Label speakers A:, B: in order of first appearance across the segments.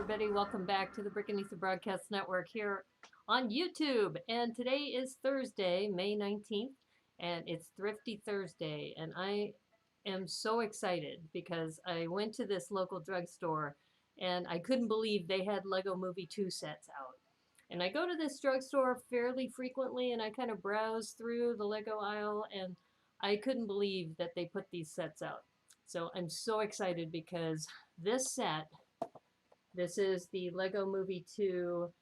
A: everybody. Welcome back to the Brick and Ether Broadcast Network here on YouTube. And today is Thursday, May 19th, and it's Thrifty Thursday. And I am so excited because I went to this local drugstore and I couldn't believe they had Lego Movie 2 sets out. And I go to this drugstore fairly frequently and I kind of browse through the Lego aisle and I couldn't believe that they put these sets out. So I'm so excited because this is the Lego Movie 2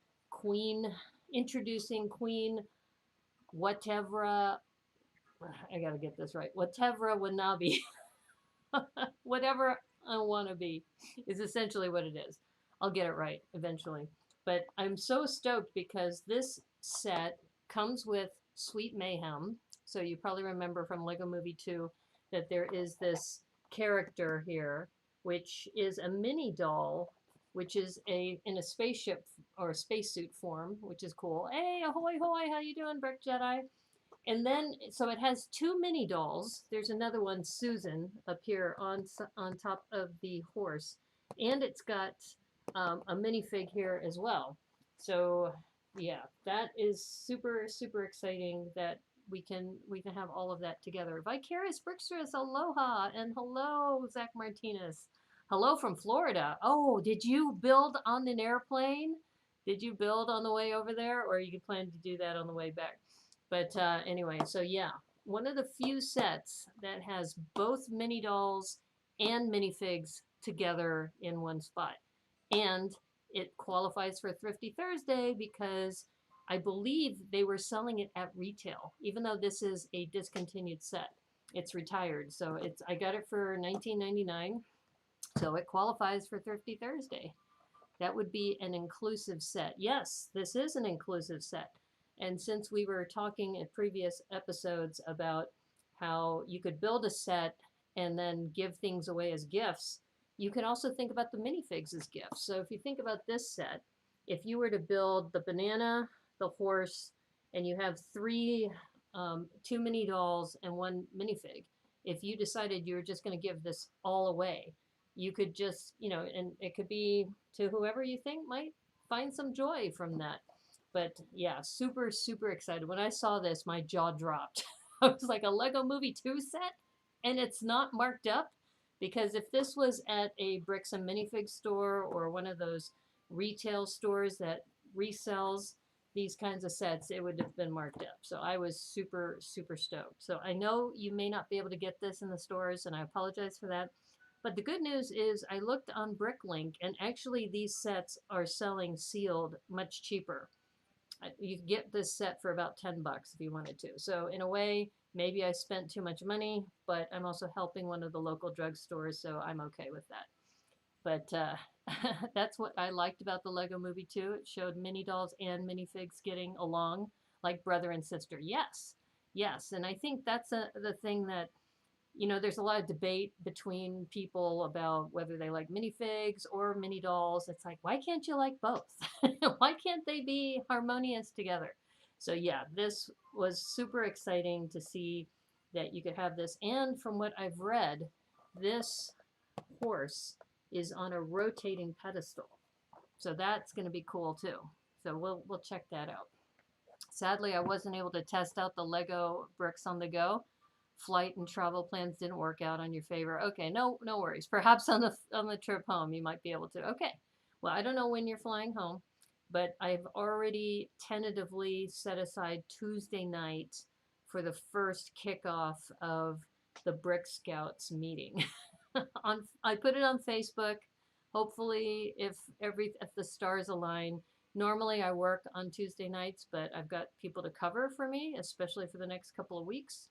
A: introducing Queen Watevra, I gotta get this right, Watevra Wa Nabi. Whatever I want to be is essentially what it is. I'll get it right eventually. But I'm so stoked because this set comes with Sweet Mayhem. So you probably remember from Lego Movie 2 that there is this character here, which is a mini doll, which is in a spaceship or a spacesuit form, which is cool. Hey, ahoy hoy, how you doing, Brick Jedi? And then, so it has two mini dolls. There's another one, Susan, up here on top of the horse, and it's got a minifig here as well. So yeah, that is super exciting that we can have all of that together. Vicarious Brickstress, aloha, and hello, Zach Martinez. Hello from Florida. Oh, did you build on an airplane? Did you build on the way over there, or you plan to do that on the way back? But anyway, so yeah, one of the few sets that has both mini dolls and minifigs together in one spot. And it qualifies for Thrifty Thursday because I believe they were selling it at retail, even though this is a discontinued set. It's retired, so I got it for $19.99, so it qualifies for Thrifty Thursday. That would be an inclusive set. Yes, this is an inclusive set. And since we were talking in previous episodes about how you could build a set and then give things away as gifts, you can also think about the minifigs as gifts. So if you think about this set, if you were to build the banana, the horse, and you have two mini dolls and one minifig, if you decided you were just going to give this all away, you could just, and it could be to whoever you think might find some joy from that. But yeah, super excited. When I saw this, my jaw dropped. I was like, a Lego Movie 2 set? And it's not marked up? Because if this was at a Bricks and Minifig store or one of those retail stores that resells these kinds of sets, it would have been marked up. So I was super stoked. So I know you may not be able to get this in the stores, and I apologize for that. But the good news is I looked on Bricklink, and actually these sets are selling sealed much cheaper. You could get this set for about $10 if you wanted to. So in a way, maybe I spent too much money, but I'm also helping one of the local drugstores, so I'm okay with that. But that's what I liked about the Lego Movie 2. It showed mini dolls and minifigs getting along like brother and sister. Yes, and I think that's the thing that, there's a lot of debate between people about whether they like minifigs or mini dolls. It's like, why can't you like both? Why can't they be harmonious together? So yeah, this was super exciting to see that you could have this. And from what I've read, this horse is on a rotating pedestal. So that's going to be cool too. So we'll check that out. Sadly, I wasn't able to test out the Lego Bricks on the Go. Flight and travel plans didn't work out on your favor. Okay, no worries. Perhaps on the trip home you might be able to. Okay. Well, I don't know when you're flying home, but I've already tentatively set aside Tuesday night for the first kickoff of the Brick Scouts meeting. I put it on Facebook. Hopefully, if the stars align. Normally I work on Tuesday nights, but I've got people to cover for me, especially for the next couple of weeks.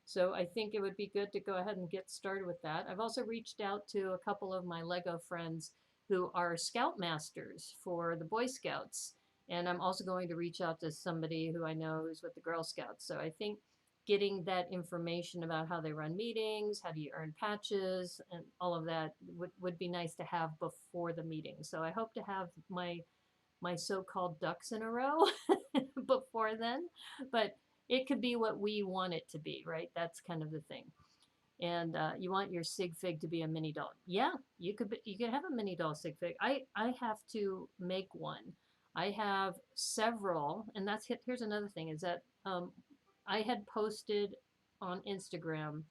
A: So I think it would be good to go ahead and get started with that. I've also reached out to a couple of my Lego friends who are Scoutmasters for the Boy Scouts. And I'm also going to reach out to somebody who I know who's with the Girl Scouts. So I think getting that information about how they run meetings, how do you earn patches, and all of that would be nice to have before the meeting. So I hope to have my so-called ducks in a row before then. But it could be what we want it to be, right? That's kind of the thing. and you want your sig fig to be a mini doll. Yeah, you could have a mini doll sig fig. I have to make one. I have several, and here's another thing is that I had posted on Instagram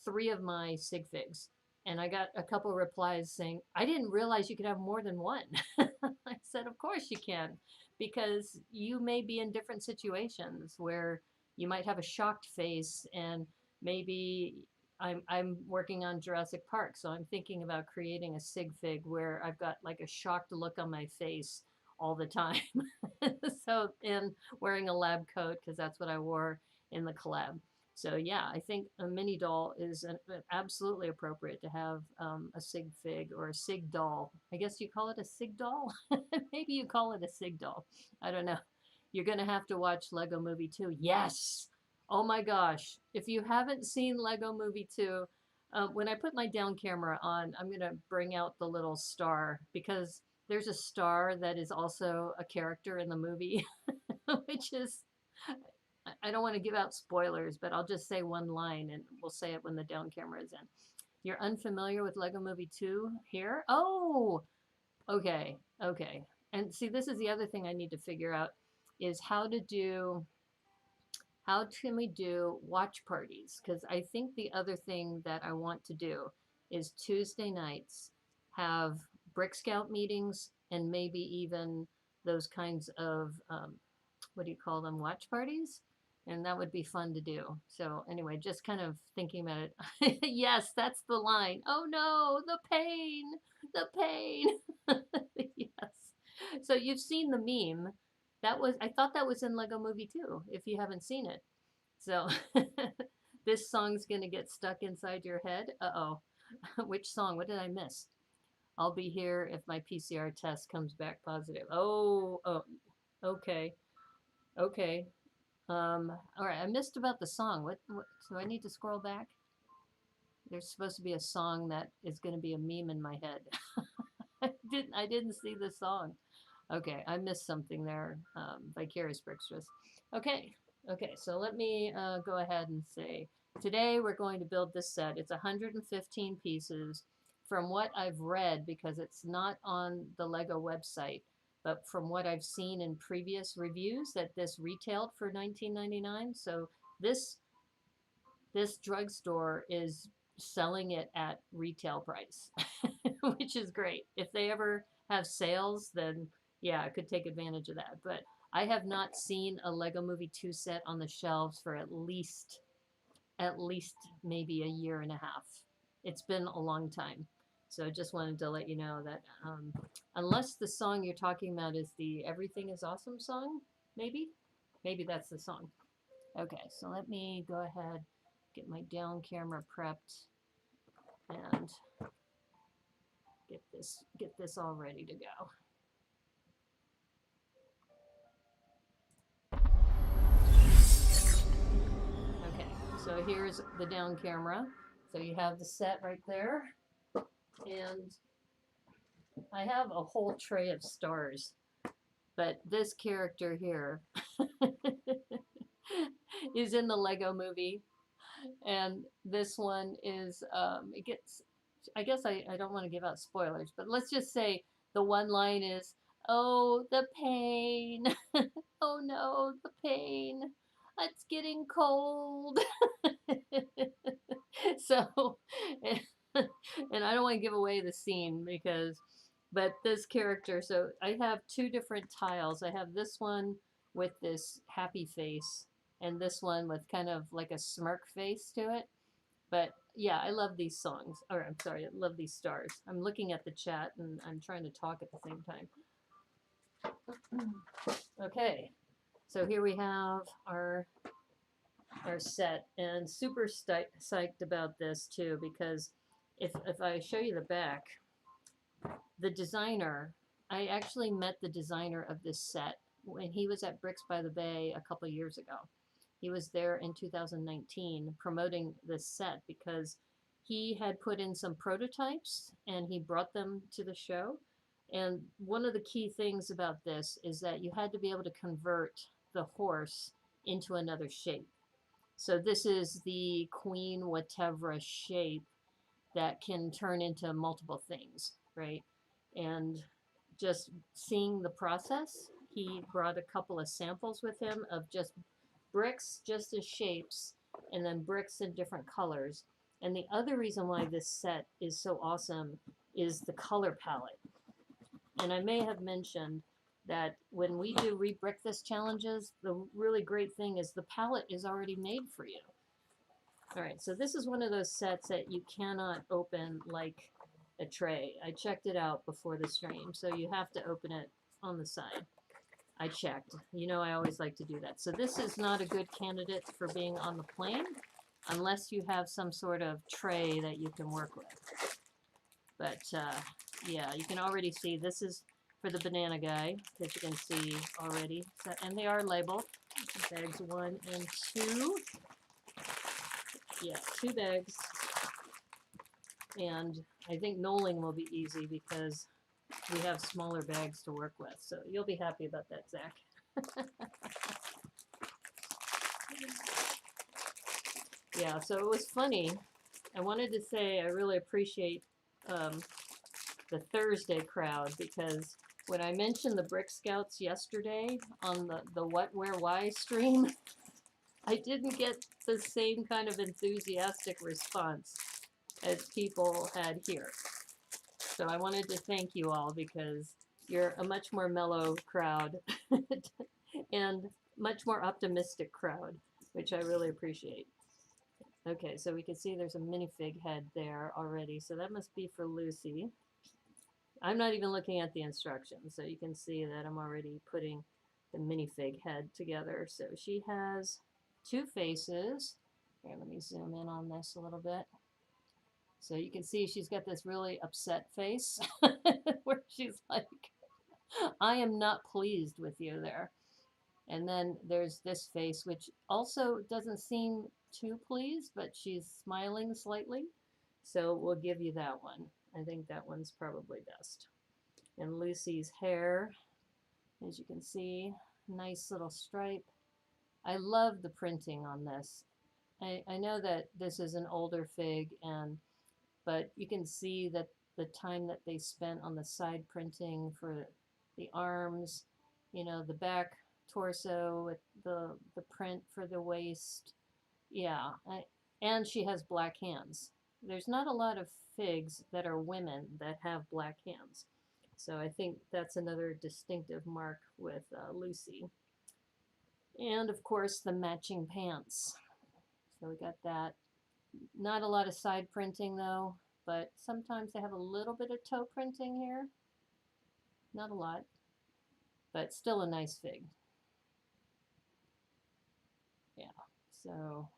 A: 3 of my sig figs, and I got a couple of replies saying, I didn't realize you could have more than one. I said, of course you can, because you may be in different situations where you might have a shocked face, and maybe I'm working on Jurassic Park, so I'm thinking about creating a sig fig where I've got like a shocked look on my face all the time. So, and wearing a lab coat because that's what I wore in the collab. So yeah, I think a mini doll is absolutely appropriate to have a sig fig or a sig doll. I guess you call it a sig doll. Maybe you call it a sig doll. I don't know. You're gonna have to watch Lego Movie 2. Yes. Oh my gosh. If you haven't seen Lego Movie 2, when I put my down camera on, I'm gonna bring out the little star because there's a star that is also a character in the movie, which is I don't want to give out spoilers, but I'll just say one line and we'll say it when the down camera is in. You're unfamiliar with Lego Movie 2 here? Oh, okay, okay. And see, this is the other thing I need to figure out is how can we do watch parties? Because I think the other thing that I want to do is Tuesday nights have Brick Scout meetings and maybe even those kinds of what do you call them, watch parties, and that would be fun to do. So anyway, just kind of thinking about it. Yes, that's the line. Oh no, the pain, the pain. Yes. So you've seen the meme. I thought that was in Lego Movie 2 if you haven't seen it. So this song's gonna get stuck inside your head. Uh-oh. Which song? What did I miss? I'll be here if my PCR test comes back positive. Oh, okay. Okay. All right, I missed about the song. What so I need to scroll back? There's supposed to be a song that is going to be a meme in my head. I didn't see the song. Okay, I missed something there. Vicarious Brickstress. Okay, okay. So let me go ahead and say today we're going to build this set. It's 115 pieces. From what I've read, because it's not on the Lego website, but from what I've seen in previous reviews, that this retailed for $19.99. So this this drugstore is selling it at retail price, which is great. If they ever have sales, then yeah, I could take advantage of that. But I have not seen a Lego Movie 2 set on the shelves for at least maybe a year and a half. It's been a long time. So just wanted to let you know that unless the song you're talking about is the Everything is Awesome song, maybe that's the song. Okay, so let me go ahead, get my down camera prepped, and get this all ready to go. Okay, so here's the down camera. So you have the set right there, and I have a whole tray of stars, but this character here is in the Lego movie, and this one is it gets. I guess I don't want to give out spoilers, but let's just say the one line is, "Oh, the pain! Oh no, the pain! It's getting cold." So, and I don't want to give away the scene because, but this character, so I have 2 different tiles. I have this one with this happy face and this one with kind of like a smirk face to it. But yeah, I love these songs. Or I'm sorry, I love these stars. I'm looking at the chat and I'm trying to talk at the same time. Okay, so here we have our set, and super psyched about this too, because if I show you the back, the designer, I actually met the designer of this set when he was at Bricks by the Bay a couple years ago. He was there in 2019 promoting this set because he had put in some prototypes and he brought them to the show. And one of the key things about this is that you had to be able to convert the horse into another shape. So this is the Queen Watevra shape that can turn into multiple things, right? And just seeing the process, he brought a couple of samples with him of just bricks, just as shapes, and then bricks in different colors. And the other reason why this set is so awesome is the color palette. And I may have mentioned that when we do Rebrick This challenges, the really great thing is the palette is already made for you. All right, so this is one of those sets that you cannot open like a tray. I checked it out before the stream, so you have to open it on the side. I checked. You know I always like to do that. So this is not a good candidate for being on the plane unless you have some sort of tray that you can work with. But yeah, you can already see this is for the banana guy that you can see already. So, and they are labeled, bags 1 and 2. Yeah, 2 bags. And I think knolling will be easy because we have smaller bags to work with. So you'll be happy about that, Zach. Yeah, so it was funny. I wanted to say I really appreciate the Thursday crowd because when I mentioned the Brick Scouts yesterday on the What, Where, Why stream, I didn't get the same kind of enthusiastic response as people had here. So I wanted to thank you all because you're a much more mellow crowd and much more optimistic crowd, which I really appreciate. Okay, so we can see there's a minifig head there already, so that must be for Lucy. I'm not even looking at the instructions, so you can see that I'm already putting the minifig head together. So she has 2 faces. Here, let me zoom in on this a little bit. So you can see she's got this really upset face where she's like, I am not pleased with you there. And then there's this face, which also doesn't seem too pleased, but she's smiling slightly. So we'll give you that one. I think that one's probably best. And Lucy's hair, as you can see, nice little stripe. I love the printing on this. I know that this is an older fig, but you can see that the time that they spent on the side printing for the arms, you know, the back torso with the print for the waist. Yeah, and she has black hands. There's not a lot of figs that are women that have black hands. So I think that's another distinctive mark with Lucy. And of course the matching pants. So we got that. Not a lot of side printing though, but sometimes they have a little bit of toe printing here. Not a lot, but still a nice fig. Yeah, so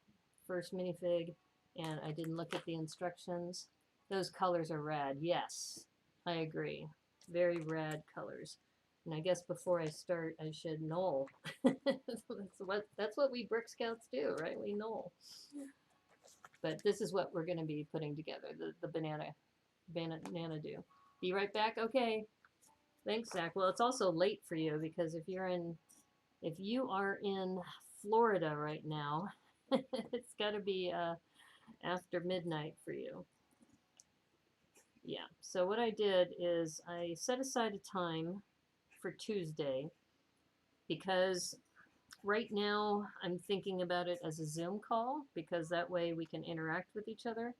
A: first minifig, and I didn't look at the instructions. Those colors are rad. Yes, I agree. Very rad colors. And I guess before I start, I should knoll. that's what we Brick Scouts do, right? We knoll. But this is what we're going to be putting together, the banana do. Be right back. Okay. Thanks, Zach. Well, it's also late for you because if you are in Florida right now, it's got to be after midnight for you. Yeah. So what I did is I set aside a time for Tuesday because right now I'm thinking about it as a Zoom call because that way we can interact with each other.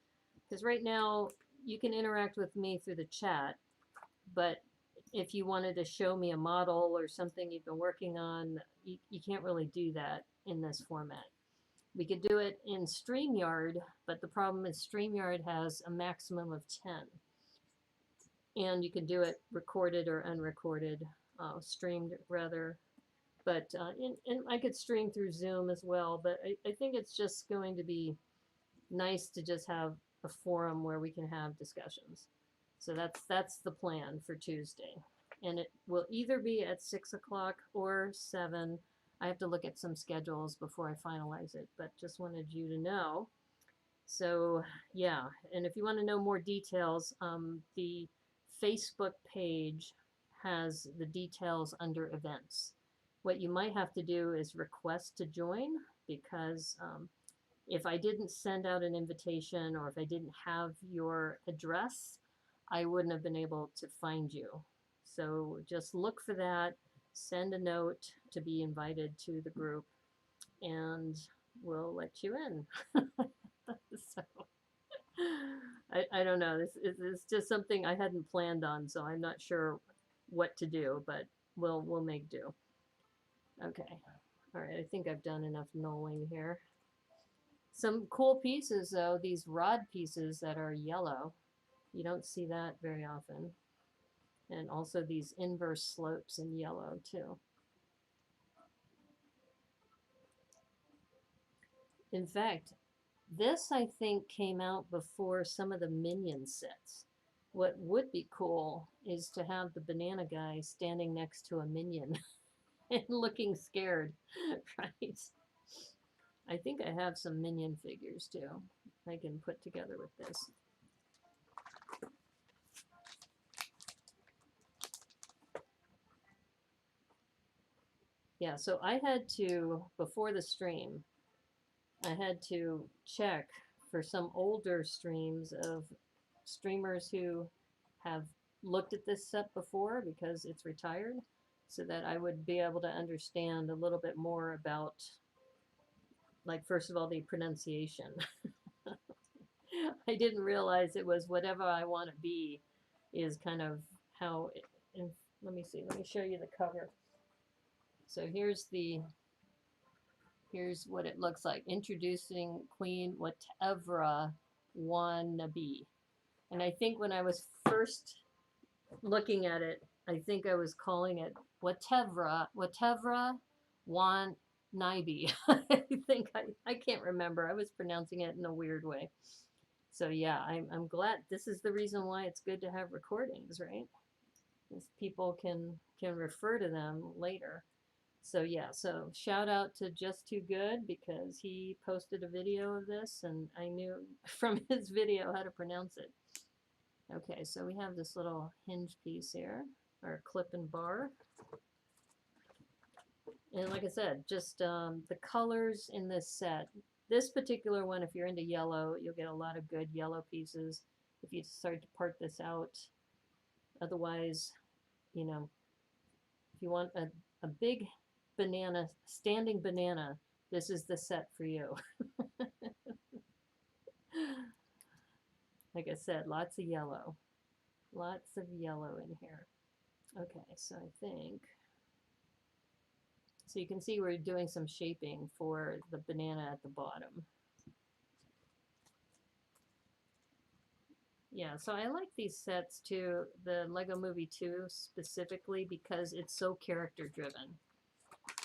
A: Because right now you can interact with me through the chat, but if you wanted to show me a model or something you've been working on, you can't really do that in this format. We could do it in StreamYard, but the problem is StreamYard has a maximum of 10. And you can do it recorded or unrecorded, streamed rather. But and I could stream through Zoom as well, but I think it's just going to be nice to just have a forum where we can have discussions. So that's the plan for Tuesday. And it will either be at 6 o'clock or 7. I have to look at some schedules before I finalize it, but just wanted you to know. So yeah, and if you want to know more details, the Facebook page has the details under events. What you might have to do is request to join because If I didn't send out an invitation or if I didn't have your address, I wouldn't have been able to find you. So just look for that, send a note to be invited to the group, and we'll let you in. So I don't know. This is just something I hadn't planned on, so I'm not sure what to do, but we'll make do. Okay. All right. I think I've done enough knolling here. Some cool pieces though, these rod pieces that are yellow. You don't see that very often. And also these inverse slopes in yellow too. In fact, this I think came out before some of the Minion sets. What would be cool is to have the banana guy standing next to a minion and looking scared, right? I think I have some minion figures too I can put together with this. Yeah, so I had to, before the stream, I had to check for some older streams of streamers who have looked at this set before because it's retired, so that I would be able to understand a little bit more about, like, first of all, the pronunciation. I didn't realize it was whatever I want to be is kind of how it, and let me see, let me show you the cover. So here's what it looks like. Introducing Queen Watevra Wa Nabi. And I think when I was first looking at it, I think I was calling it Watevra Wa Nabi. I think I can't remember. I was pronouncing it in a weird way. So yeah, I'm glad. This is the reason why it's good to have recordings, right? Because people can refer to them later. So yeah, so shout out to Just Too Good because he posted a video of this and I knew from his video how to pronounce it. Okay, so we have this little hinge piece here, or clip and bar. And like I said, just the colors in this set. This particular one, if you're into yellow, you'll get a lot of good yellow pieces if you start to part this out. Otherwise, you know, if you want a big banana, standing banana, this is the set for you. Like I said, lots of yellow. Lots of yellow in here. Okay, so I think, so you can see we're doing some shaping for the banana at the bottom. Yeah, so I like these sets too, the Lego Movie 2 specifically because it's so character driven.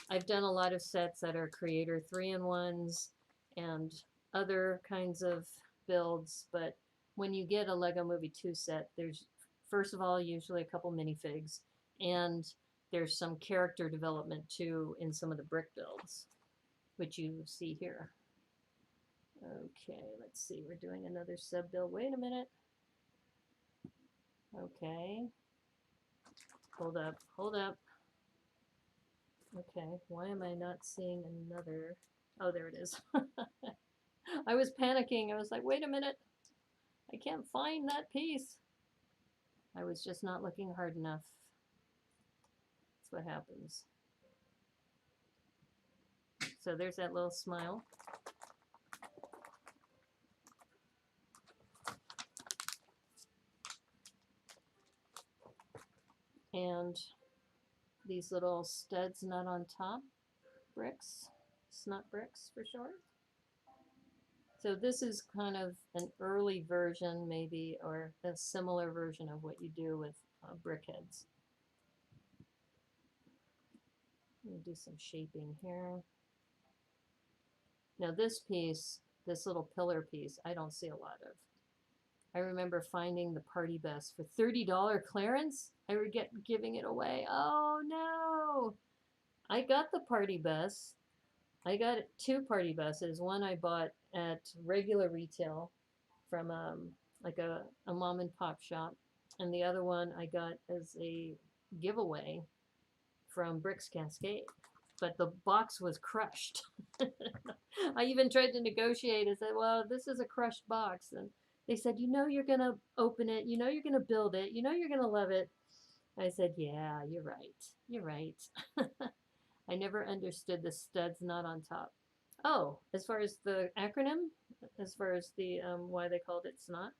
A: I've done a lot of sets that are creator 3-in-1s and other kinds of builds, but when you get a Lego Movie 2 set, there's first of all usually a couple minifigs, and there's some character development too in some of the brick builds, which you see here. Okay, let's see, we're doing another sub build. Wait a minute. Okay. Hold up, hold up. Okay, why am I not seeing another? Oh, there it is. I was panicking. I was like, wait a minute. I can't find that piece. I was just not looking hard enough. That's what happens. So there's that little smile. And these little studs not on top bricks, snot bricks for short. So this is kind of an early version maybe, or a similar version of what you do with brickheads. Let me do some shaping here. Now this piece, this little pillar piece, I don't see a lot of. I remember finding the party bus for $30 clearance. I would get giving it away. Oh no! I got the party bus. I got 2 party buses. One I bought at regular retail from like a mom and pop shop, and the other one I got as a giveaway from Bricks Cascade. but the box was crushed. I even tried to negotiate and said, well, this is a crushed box. And they said, you know, you're going to open it. You know, you're going to build it. You know, you're going to love it. I said, yeah, you're right. You're right. I never understood the studs not on top. Oh, as far as the acronym, as far as the why they called it snot.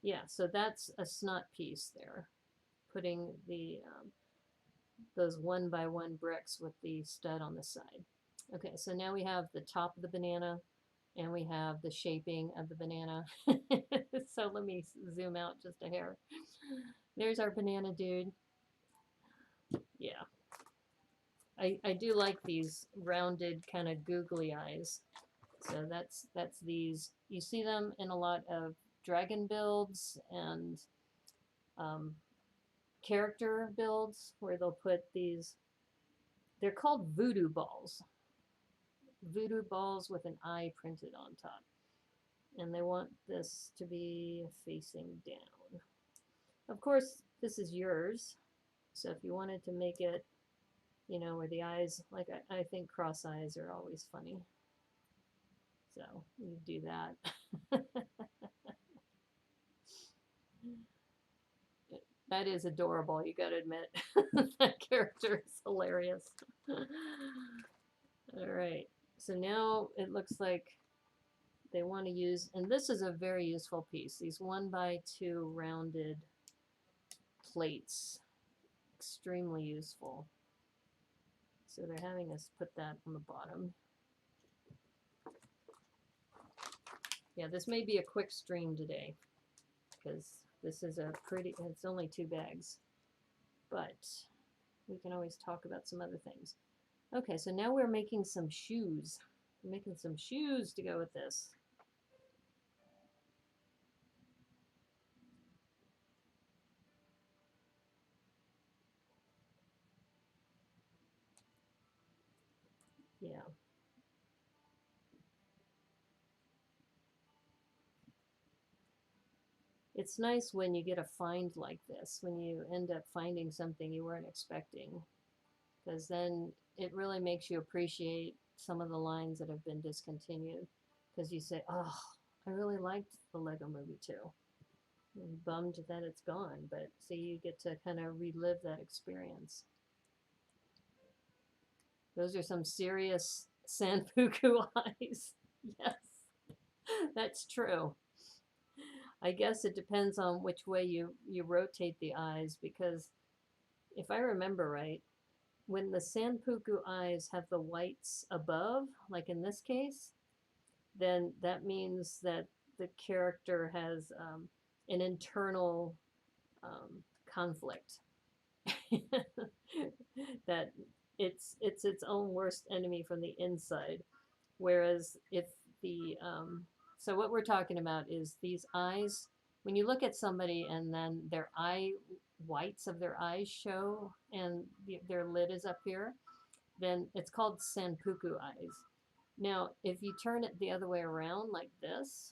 A: Yeah, so that's a snot piece there. Putting the those 1 by 1 bricks with the stud on the side. Okay, so now we have the top of the banana and we have the shaping of the banana. So let me zoom out just a hair. There's our banana dude. Yeah. I do like these rounded kind of googly eyes. So that's these. You see them in a lot of dragon builds and character builds where they'll put these. They're called voodoo balls. Voodoo balls with an eye printed on top. And they want this to be facing down. Of course, this is yours. So if you wanted to make it, you know, where the eyes, like I think cross eyes are always funny. So you do that. That is adorable, you gotta admit. That character is hilarious. All right, so now it looks like they want to use, and this is a very useful piece, these 1 by 2 rounded plates. Extremely useful. So they're having us put that on the bottom. Yeah, this may be a quick stream today because this is a pretty, it's only 2 bags, but we can always talk about some other things. Okay, so now we're making some shoes. We're making some shoes to go with this. Yeah. It's nice when you get a find like this, when you end up finding something you weren't expecting, because then it really makes you appreciate some of the lines that have been discontinued, because you say, oh, I really liked the Lego Movie too. I'm bummed that it's gone, but see, you get to kind of relive that experience. Those are some serious Senpuku eyes. Yes, that's true. I guess it depends on which way you rotate the eyes, because if I remember right, when the Senpuku eyes have the whites above, like in this case, then that means that the character has an internal conflict. That it's its own worst enemy from the inside. Whereas if the so what we're talking about is these eyes. When you look at somebody and then their eye whites of their eyes show and their lid is up here, then it's called Senpuku eyes. Now, if you turn it the other way around like this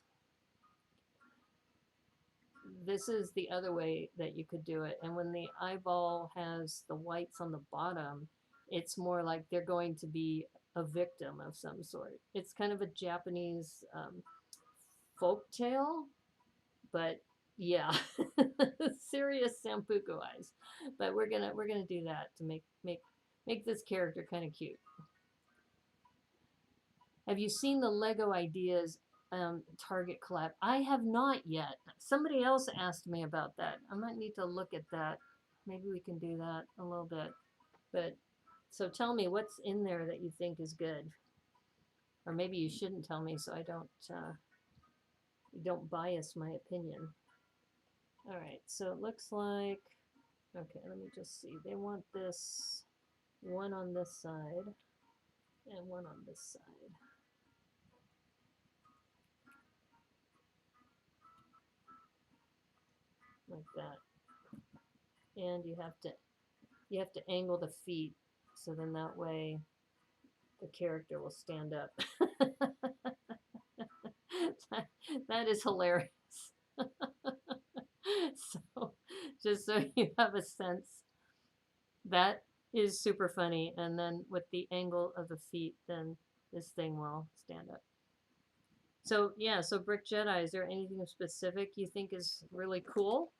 A: is the other way that you could do it. And when the eyeball has the whites on the bottom, it's more like they're going to be a victim of some sort. It's kind of a Japanese folk tale, but yeah, serious Senpuku eyes. But we're gonna do that to make this character kind of cute. Have you seen the Lego Ideas Target collab? I have not yet. Somebody else asked me about that. I might need to look at that. Maybe we can do that a little bit. But so tell me what's in there that you think is good, or maybe you shouldn't tell me so I don't bias my opinion. All right, so it looks like, okay, let me just see. They want this one on this side and one on this side. Like that. And you have to angle the feet so then that way the character will stand up. That is hilarious. So just so you have a sense, that is super funny. And then with the angle of the feet, then this thing will stand up. So yeah, so Brick Jedi, is there anything specific you think is really cool?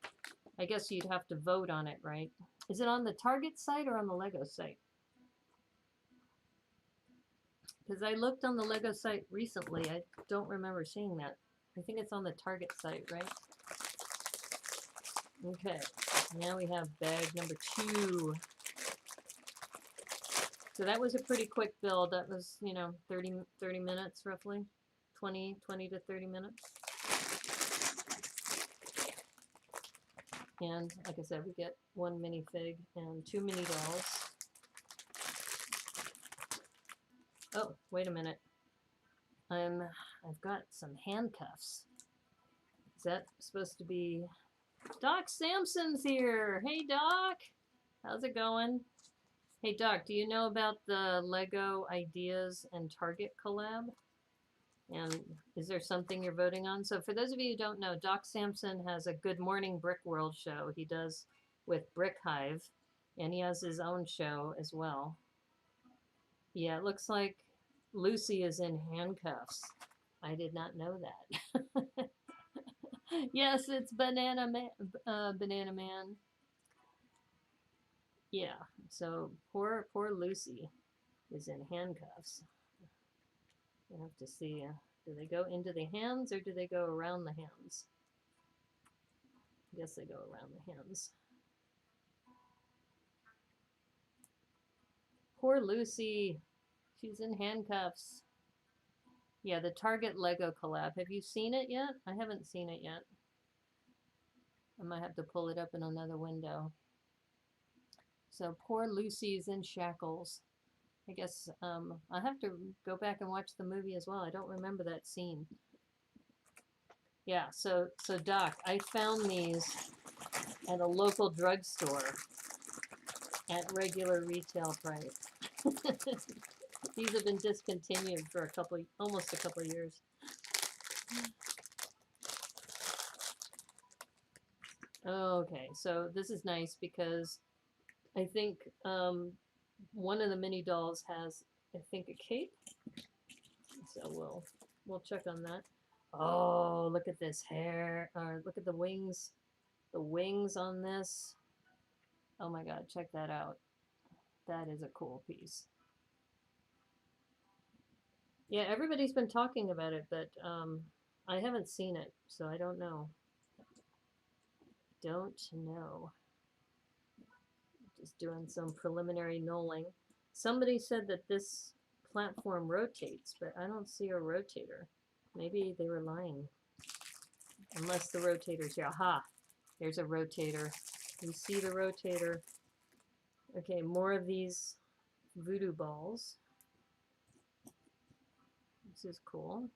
A: I guess you'd have to vote on it, right? Is it on the Target site or on the Lego site? Because I looked on the Lego site recently. I don't remember seeing that. I think it's on the Target site, right? Okay, now we have bag number 2. So that was a pretty quick build. That was, 30 minutes roughly. 20 to 30 minutes. And like I said, we get 1 minifig and 2 mini dolls. Oh, wait a minute. I've got some handcuffs. Is that supposed to be Doc Samson's here? Hey Doc, how's it going? Hey Doc, do you know about the Lego Ideas and Target collab? And is there something you're voting on? So for those of you who don't know, Doc Samson has a Good Morning Brick World show he does with Brick Hive, and he has his own show as well. Yeah, it looks like Lucy is in handcuffs. I did not know that. Yes, it's Banana Man. Yeah, so poor Lucy is in handcuffs. You have to see, do they go into the hands or do they go around the hands? I guess they go around the hands. Poor Lucy, she's in handcuffs. Yeah, the Target Lego collab. Have you seen it yet? I haven't seen it yet. I might have to pull it up in another window. So poor Lucy's in shackles. I guess I have to go back and watch the movie as well. I don't remember that scene. Yeah, so Doc, I found these at a local drugstore at regular retail price. These have been discontinued for almost a couple years. Okay, so this is nice because I think one of the mini dolls has, I think, a cape. So we'll check on that. Oh, look at this hair. Look at the wings. The wings on this. Oh my God, check that out. That is a cool piece. Yeah, everybody's been talking about it, but I haven't seen it, so I don't know. Just doing some preliminary knolling. Somebody said that this platform rotates, but I don't see a rotator. Maybe they were lying. Unless the rotator's here. Aha! There's a rotator. You see the rotator. Okay, more of these voodoo balls. This is cool.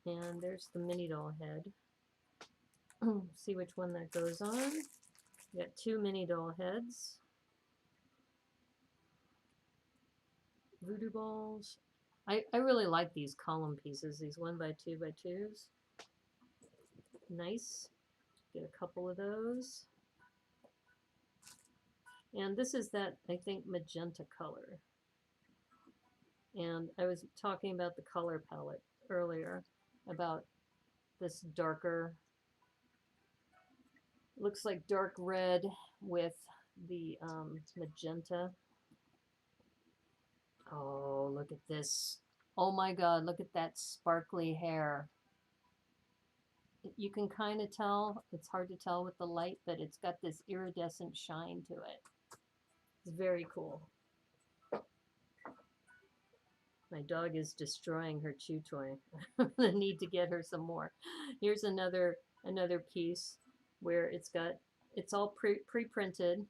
A: And there's the mini doll head. See which one that goes on. We got 2 mini doll heads. Voodoo balls. I really like these column pieces, these 1x2x2s. Nice. Get a couple of those. And this is that, I think, magenta color. And I was talking about the color palette earlier, about this darker, looks like dark red with the magenta. Oh, look at this. Oh my God, look at that sparkly hair. You can kind of tell, it's hard to tell with the light, but it's got this iridescent shine to it. It's very cool. My dog is destroying her chew toy. I'm gonna need to get her some more. Here's another piece where it's all pre-printed.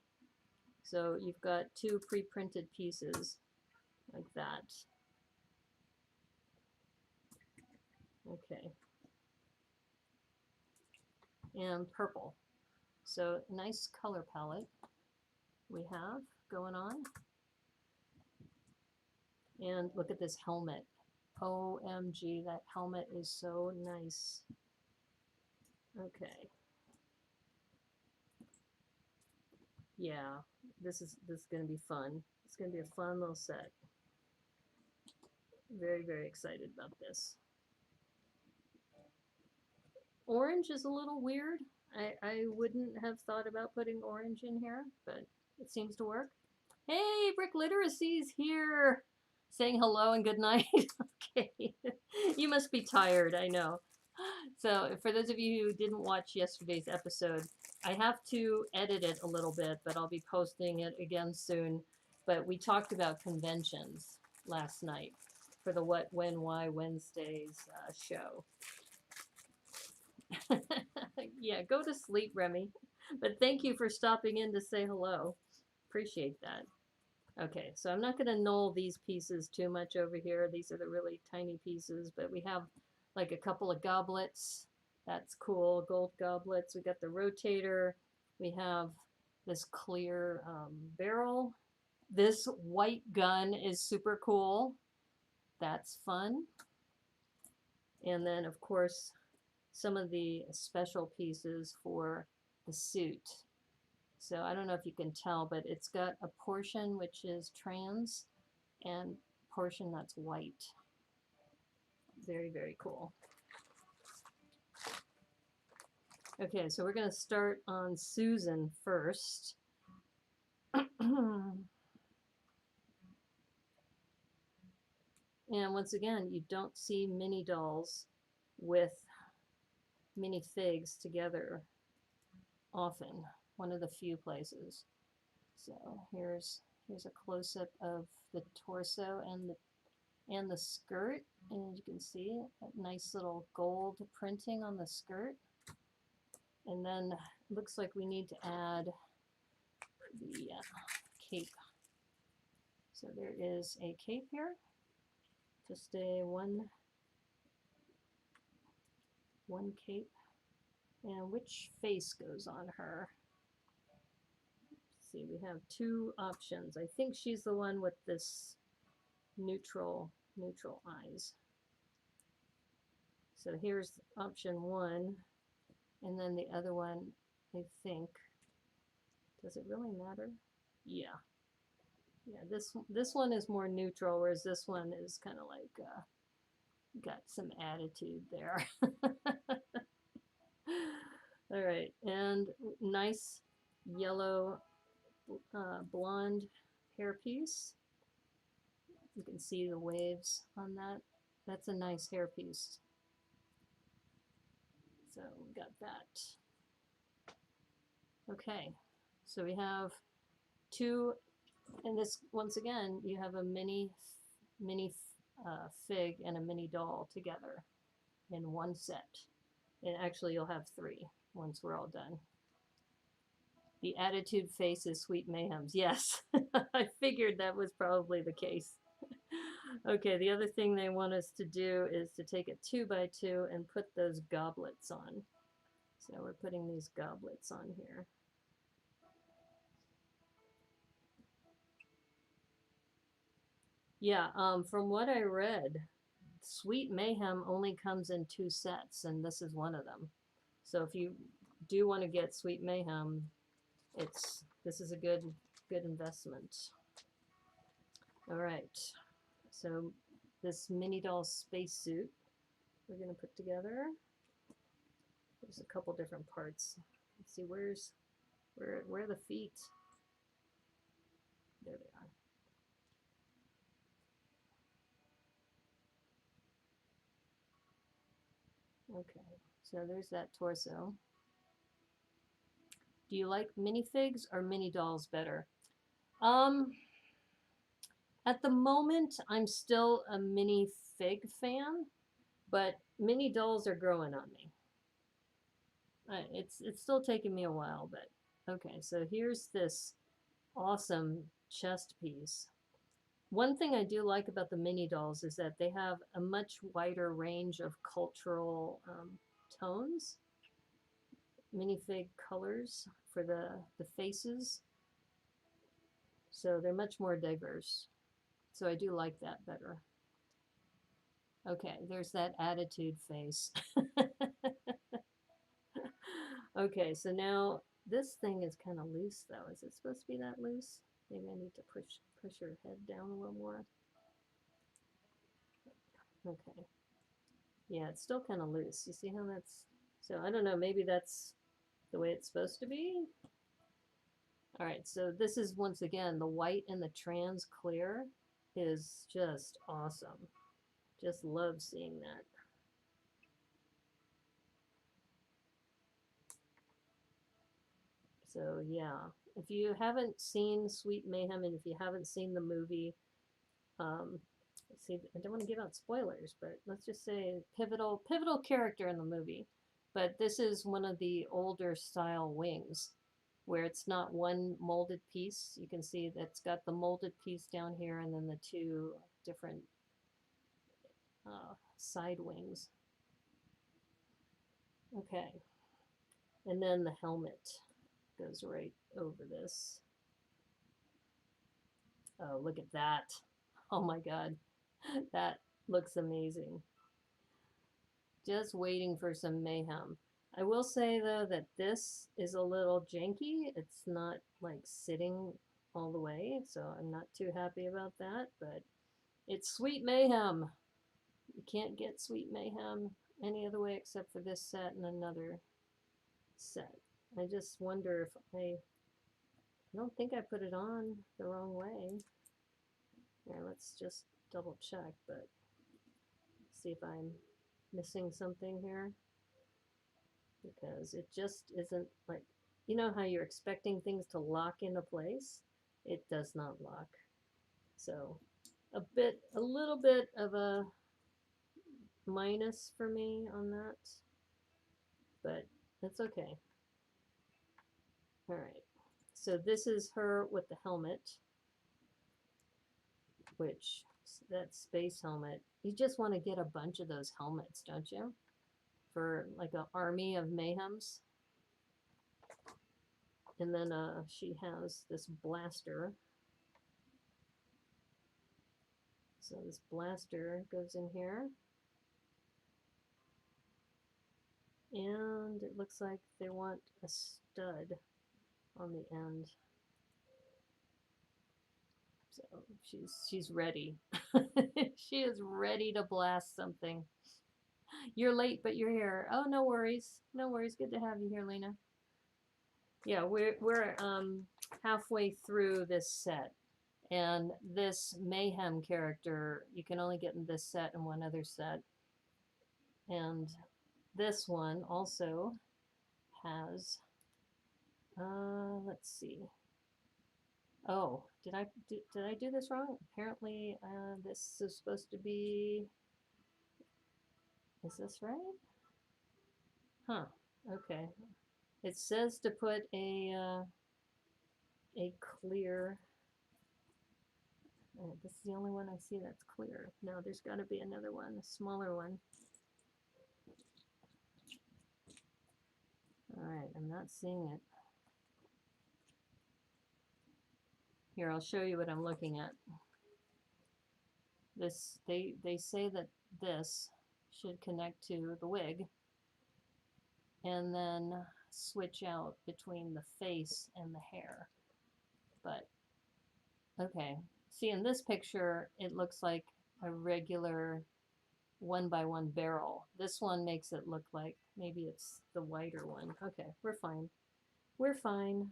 A: So you've got 2 pre-printed pieces like that. Okay. And purple. So nice color palette we have going on. And look at this helmet. OMG, that helmet is so nice. Okay. Yeah, this is gonna be fun. It's gonna be a fun little set. Very, very excited about this. Orange is a little weird. I wouldn't have thought about putting orange in here, but it seems to work. Hey, Brick Literacy's here, saying hello and good night. Okay, you must be tired, I know. So, for those of you who didn't watch yesterday's episode, I have to edit it a little bit, but I'll be posting it again soon. But we talked about conventions last night for the What, When, Why Wednesdays show. Yeah, go to sleep, Remy. But thank you for stopping in to say hello. Appreciate that. Okay, so I'm not going to null these pieces too much over here. These are the really tiny pieces, but we have like a couple of goblets. That's cool, gold goblets. We got the rotator. We have this clear barrel. This white gun is super cool. That's fun. And then, of course, some of the special pieces for the suit. So I don't know if you can tell, but it's got a portion which is trans and portion that's white. Very, very cool. Okay, so we're going to start on Susan first. And once again, you don't see mini dolls with minifigs together often. One of the few places. So here's a close-up of the torso and the skirt, and you can see that nice little gold printing on the skirt. And then it looks like we need to add the cape. So there is a cape here, just a one cape. And which face goes on her? Let's see, we have two options. I think she's the one with this neutral eyes. So here's option one, and then the other one, I think, does it really matter? Yeah. Yeah, this one is more neutral, whereas this one is kind of like got some attitude there. All right, and nice yellow blonde hairpiece. You can see the waves on that. That's a nice hairpiece. So we got that. Okay, so we have two, and this, once again, you have a mini fig and a mini doll together in one set. And actually you'll have three once we're all done. The attitude face is Sweet Mayhem's. Yes, I figured that was probably the case. Okay, the other thing they want us to do is to take a 2x2 and put those goblets on. So we're putting these goblets on here. Yeah, from what I read, Sweet Mayhem only comes in 2 sets, and this is one of them. So if you do want to get Sweet Mayhem, this is a good investment. All right, so this mini doll spacesuit we're going to put together. There's a couple different parts. Let's see, where are the feet? There they are. Okay, so there's that torso. Do you like minifigs or mini dolls better? At the moment, I'm still a minifig fan, but mini dolls are growing on me. It's still taking me a while, but okay. So here's this awesome chest piece. One thing I do like about the mini dolls is that they have a much wider range of cultural tones, minifig colors for the faces. So they're much more diverse. So I do like that better. Okay, there's that attitude face. Okay, so now This thing is kind of loose though. Is it supposed to be that loose? Maybe I need to push her head down a little more. Okay. Yeah, it's still kind of loose. You see how that's... So I don't know, maybe that's the way it's supposed to be. All right, so this is once again, the white and the trans clear is just awesome. Just love seeing that. So yeah, if you haven't seen Sweet Mayhem and if you haven't seen the movie, see, I don't want to give out spoilers, but let's just say pivotal character in the movie. But this is one of the older style wings where it's not one molded piece. You can see that's got the molded piece down here and then the two different side wings. Okay. And then the helmet goes right over this. Oh, look at that. Oh my God. That looks amazing. Just waiting for some mayhem. I will say though that this is a little janky. It's not like sitting all the way, so I'm not too happy about that, but it's Sweet Mayhem. You can't get Sweet Mayhem any other way except for this set and another set. I just wonder if I don't think I put it on the wrong way. Here, let's just double check, but see if I'm missing something here. Because it just isn't like, you know how you're expecting things to lock into place? It does not lock. So a little bit of a minus for me on that, but that's okay. All right, so this is her with the helmet, which that space helmet, you just want to get a bunch of those helmets, don't you? For like an army of mayhems. And then she has this blaster. So this blaster goes in here. And it looks like they want a stud on the end. So she's ready. She is ready to blast something. You're late, but you're here. Oh, no worries. No worries. Good to have you here, Lena. Yeah, we're halfway through this set. And this Mayhem character, you can only get in this set and one other set. And this one also has, let's see. Oh, did I do this wrong? Apparently, this is supposed to be. Is this right? Huh. Okay. It says to put a clear. This is the only one I see that's clear. No, there's got to be another one, a smaller one. All right, I'm not seeing it. Here, I'll show you what I'm looking at. This, they say that this should connect to the wig and then switch out between the face and the hair. But, okay. See, in this picture, it looks like a regular 1x1 barrel. This one makes it look like maybe it's the whiter one. Okay, we're fine. We're fine.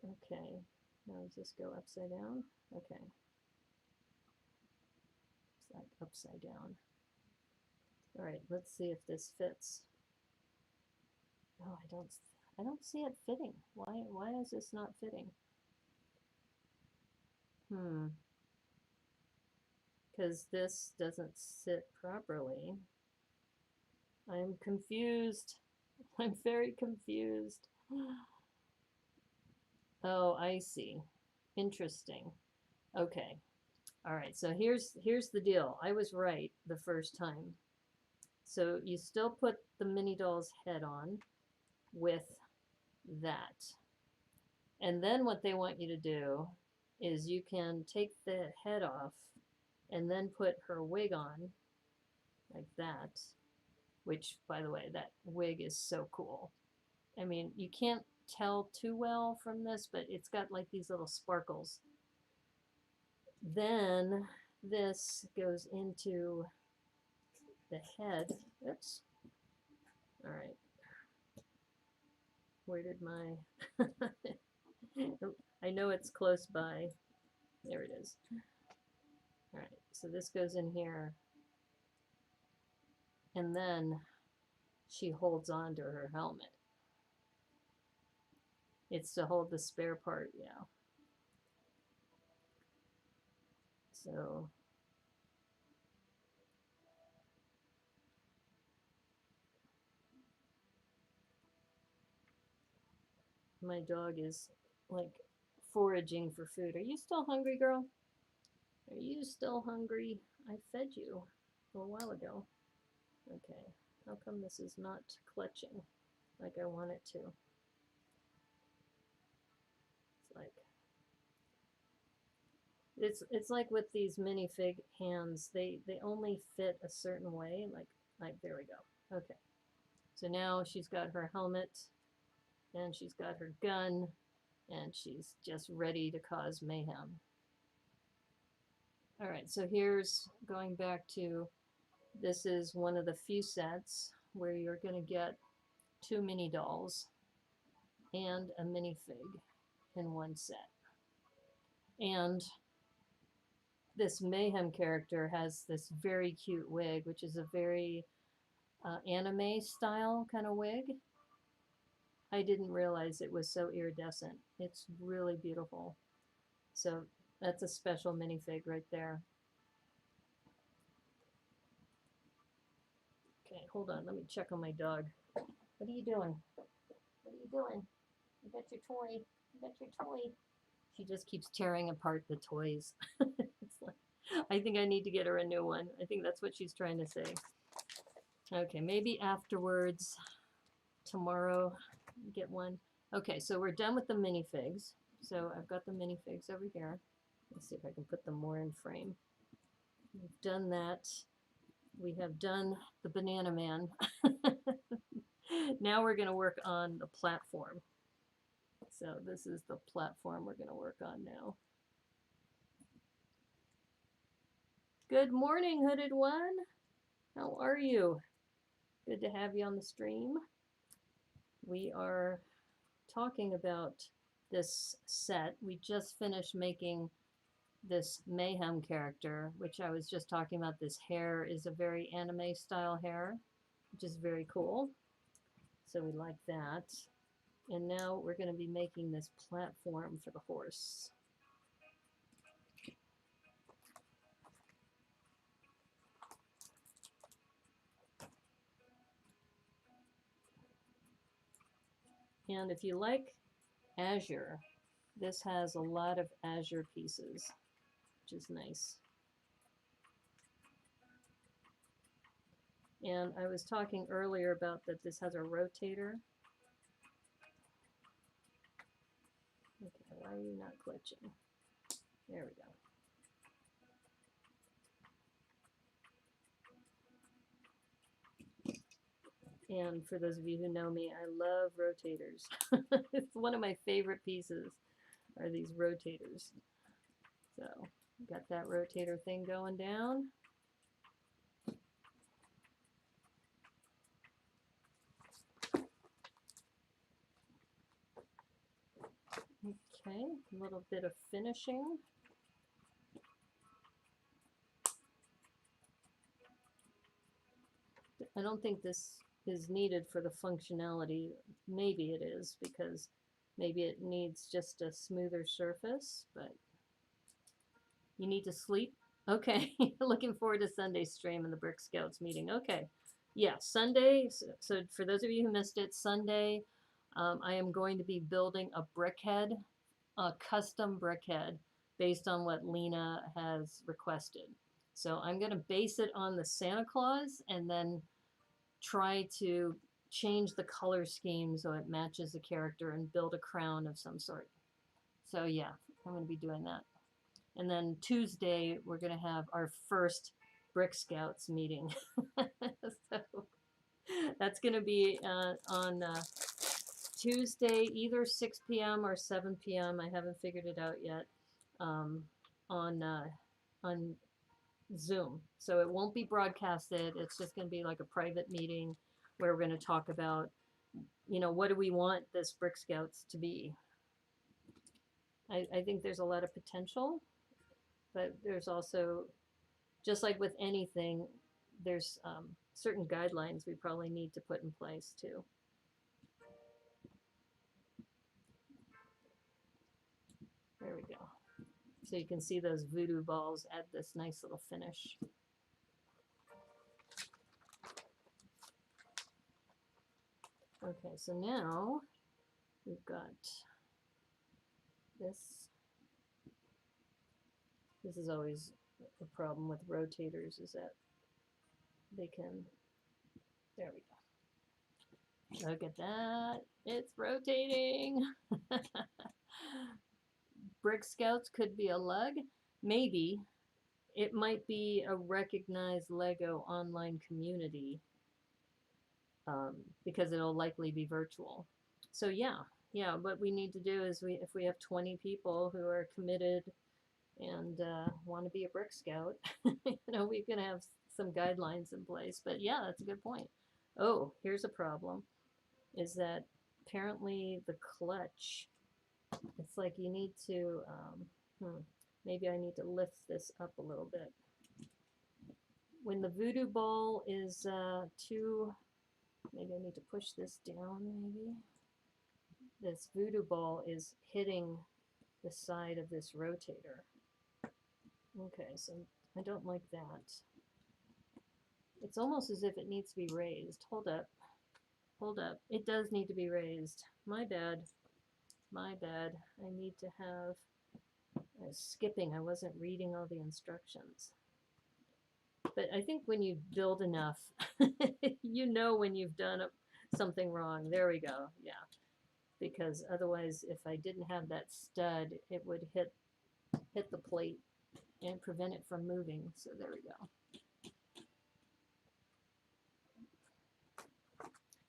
A: Okay, now does this go upside down? Okay. It's like upside down. All right, let's see if this fits. Oh, I don't see it fitting. Why is this not fitting? Because this doesn't sit properly. I'm confused. I'm very confused. Oh, I see. Interesting. Okay. All right, so here's the deal. I was right the first time. So you still put the mini doll's head on with that. And then what they want you to do is you can take the head off and then put her wig on like that, which, by the way, that wig is so cool. I mean, you can't tell too well from this, but it's got like these little sparkles. Then this goes into the head. Oops. All right. Where did my... I know it's close by. There it is. All right. So this goes in here. And then she holds on to her helmet. It's to hold the spare part, yeah. So my dog is like foraging for food. Are you still hungry, girl? Are you still hungry? I fed you a while ago. Okay. How come this is not clutching like I want it to? It's like with these minifig hands, they only fit a certain way. Like there we go. Okay. So now she's got her helmet and she's got her gun and she's just ready to cause mayhem. All right, so here's going back to, this is one of the few sets where you're going to get 2 mini dolls and a minifig in one set. And this mayhem character has this very cute wig, which is a very anime style kind of wig. I didn't realize it was so iridescent. It's really beautiful. So that's a special minifig right there. Okay, hold on. Let me check on my dog. What are you doing? What are you doing? You got your toy. You got your toy. She just keeps tearing apart the toys. It's like, I think I need to get her a new one. I think that's what she's trying to say. Okay, maybe afterwards, tomorrow, get one. Okay, so we're done with the minifigs. So I've got the minifigs over here. Let's see if I can put them more in frame. We've done that. We have done the Banana Man. Now we're going to work on the platform. So this is the platform we're going to work on now. Good morning, Hooded One. How are you? Good to have you on the stream. We are talking about this set. We just finished making this Mayhem character, which I was just talking about. This hair is a very anime style hair, which is very cool. So we like that. And now we're going to be making this platform for the horse. And if you like azure, this has a lot of azure pieces, which is nice. And I was talking earlier about that this has a rotator. Okay, why are you not glitching? There we go. And for those of you who know me, I love rotators. It's one of my favorite pieces are these rotators. So got that rotator thing going down. Okay, a little bit of finishing. I don't think this is needed for the functionality. Maybe it is, because maybe it needs just a smoother surface, but you need to sleep. Okay, looking forward to Sunday's stream and the Brick Scouts meeting. Okay, yeah, Sunday. So for those of you who missed it, Sunday, I am going to be building a brickhead, a custom brickhead based on what Lena has requested. So I'm going to base it on the Santa Claus and then try to change the color scheme so it matches the character and build a crown of some sort. So yeah, I'm going to be doing that. And then Tuesday, we're going to have our first Brick Scouts meeting. So that's going to be on Tuesday, either 6 p.m. or 7 p.m. I haven't figured it out yet. Um, on Zoom. So it won't be broadcasted. It's just going to be like a private meeting where we're going to talk about, you know, what do we want this Brick Scouts to be? I think there's a lot of potential, but there's also, just like with anything, there's certain guidelines we probably need to put in place too. There we go. So you can see those voodoo balls add this nice little finish. Okay, so now we've got this. This is always a problem with rotators, is that they can, there we go. Look at that, it's rotating. Brick Scouts could be a lug, maybe. It might be a recognized Lego online community, because it'll likely be virtual. So yeah, what we need to do is if we have 20 people who are committed and want to be a Brick Scout, you know, we can have some guidelines in place. But yeah, that's a good point. Oh, here's a problem, is that apparently the clutch, it's like you need to, maybe I need to lift this up a little bit. When the voodoo ball is too, maybe I need to push this down, maybe. This voodoo ball is hitting the side of this rotator. Okay, so I don't like that. It's almost as if it needs to be raised. Hold up. Hold up. It does need to be raised. My bad. My bad. I need to have, I was skipping. I wasn't reading all the instructions. But I think when you build enough, you know when you've done something wrong. There we go. Yeah. Because otherwise, if I didn't have that stud, it would hit the plate and prevent it from moving. So there we go.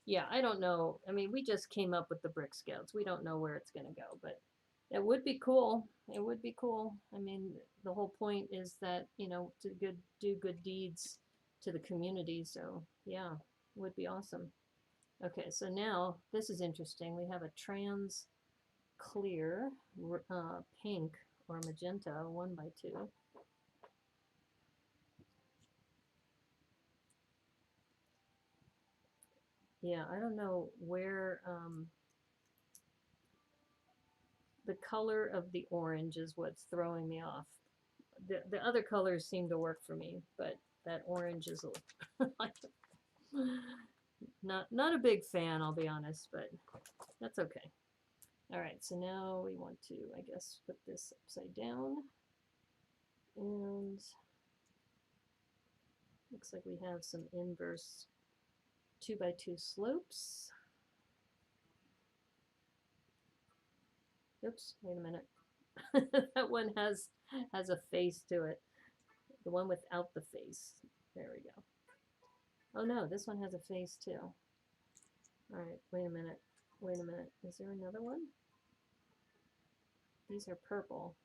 A: Yeah, I don't know. I mean, we just came up with the Brick Scouts. We don't know where it's going to go, but it would be cool. It would be cool. I mean, the whole point is that, you know, to do good deeds to the community. So yeah, it would be awesome. Okay, so now this is interesting. We have a trans clear pink or magenta 1x2. Yeah, I don't know where the color of the orange is what's throwing me off. The other colors seem to work for me, but that orange is not a big fan, I'll be honest, but that's okay. All right, so now we want to, I guess, put this upside down, and looks like we have some inverse 2x2 slopes. Oops, wait a minute. That one has a face to it. The one without the face. There we go. Oh no, this one has a face too. All right, wait a minute. Wait a minute. Is there another one? These are purple.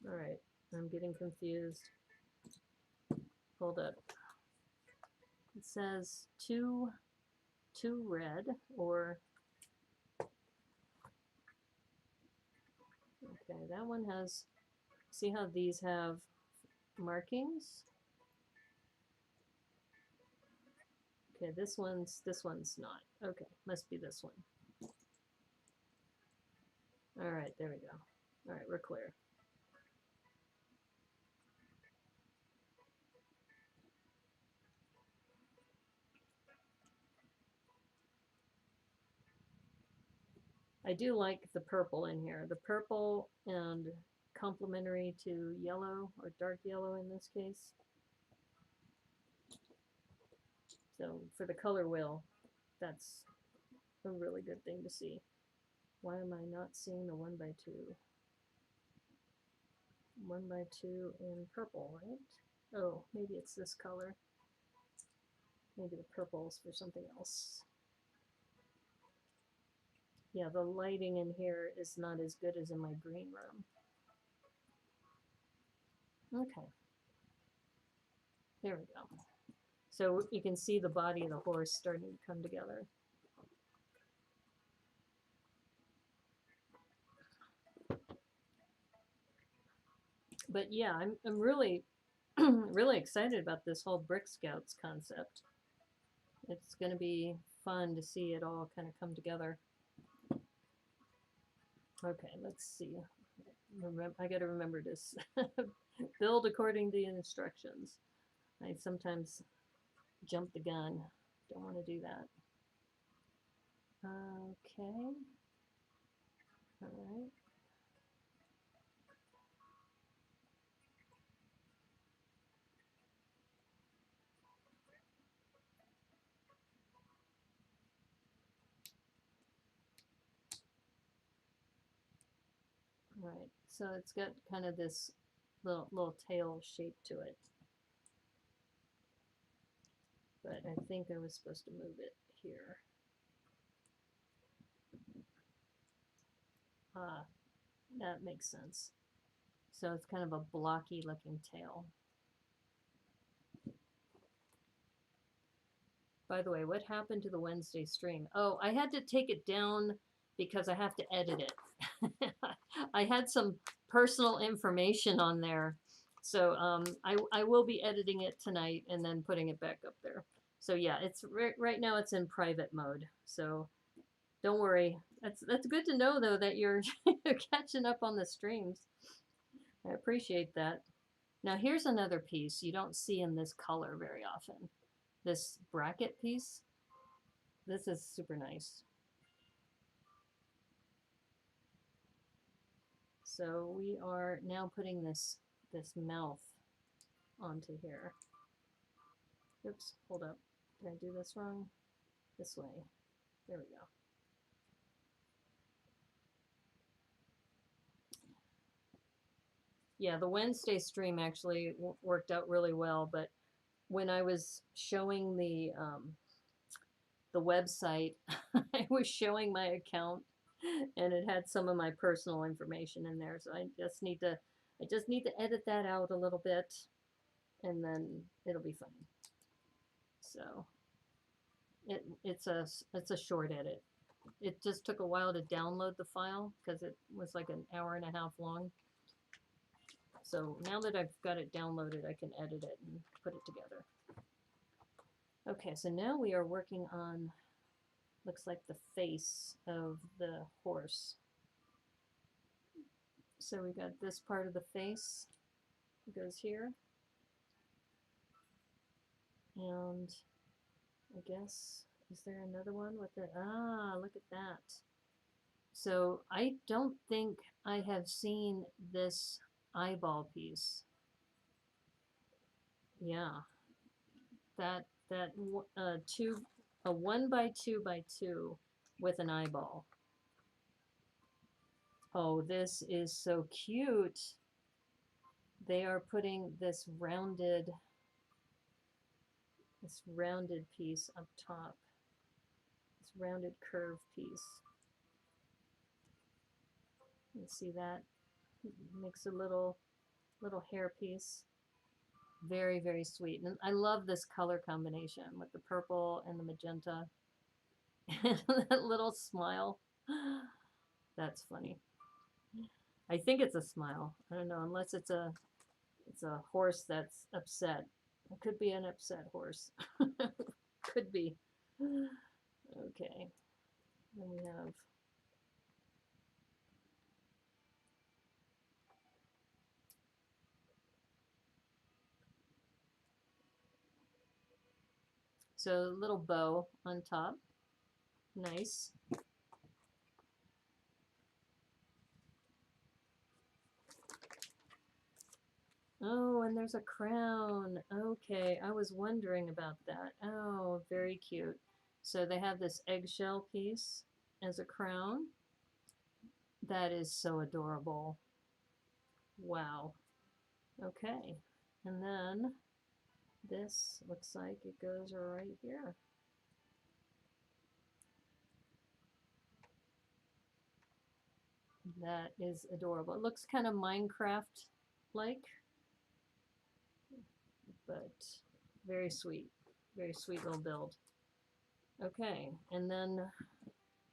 A: All right, I'm getting confused. Hold up. It says two red, or okay, that one has, see how these have markings? Okay, this one's not. Okay, must be this one. All right, there we go. All right, we're clear. I do like the purple in here. The purple and complementary to yellow, or dark yellow in this case. So for the color wheel, that's a really good thing to see. Why am I not seeing the 1x2? 1x2 in purple, right? Oh, maybe it's this color. Maybe the purple's for something else. Yeah, the lighting in here is not as good as in my green room. Okay. There we go. So you can see the body of the horse starting to come together. But yeah, I'm really really excited about this whole Brick Scouts concept. It's going to be fun to see it all kind of come together. Okay, let's see. I got to remember this. Build according to the instructions. I sometimes jump the gun. Don't want to do that. Okay. All right. Right, so it's got kind of this little tail shape to it. But I think I was supposed to move it here. Ah, that makes sense. So it's kind of a blocky looking tail. By the way, what happened to the Wednesday stream? Oh, I had to take it down because I have to edit it. I had some personal information on there. So I will be editing it tonight and then putting it back up there. So yeah, it's right now it's in private mode. So don't worry. That's good to know though that you're catching up on the streams. I appreciate that. Now here's another piece you don't see in this color very often. This bracket piece. This is super nice. So we are now putting this mouth onto here. Oops, hold up. Did I do this wrong? This way. There we go. Yeah, the Wednesday stream actually worked out really well, but when I was showing the website, I was showing my account and it had some of my personal information in there. So I just need to edit that out a little bit and then it'll be fine. So it's a short edit. It just took a while to download the file because it was like an hour and a half long. So now that I've got it downloaded, I can edit it and put it together. Okay, so now we are working on, looks like the face of the horse. So we got this part of the face, it goes here. And I guess, is there another one with it? Ah, look at that. So I don't think I have seen this eyeball piece. Yeah, that a 1 by 2 by 2 with an eyeball. Oh, this is so cute. They are putting this rounded piece up top. This rounded curve piece. You see that? Makes a little hair piece. Very, very sweet. And I love this color combination with the purple and the magenta. And that little smile. That's funny. I think it's a smile. I don't know, unless it's a horse that's upset. It could be an upset horse. Could be. Okay. Then we have so a little bow on top. Nice. Oh, and there's a crown. Okay, I was wondering about that. Oh, very cute. So they have this eggshell piece as a crown. That is so adorable. Wow. Okay. And then This looks like it goes right here. That is adorable. It looks kind of Minecraft-like, but very sweet. Very sweet little build. Okay, and then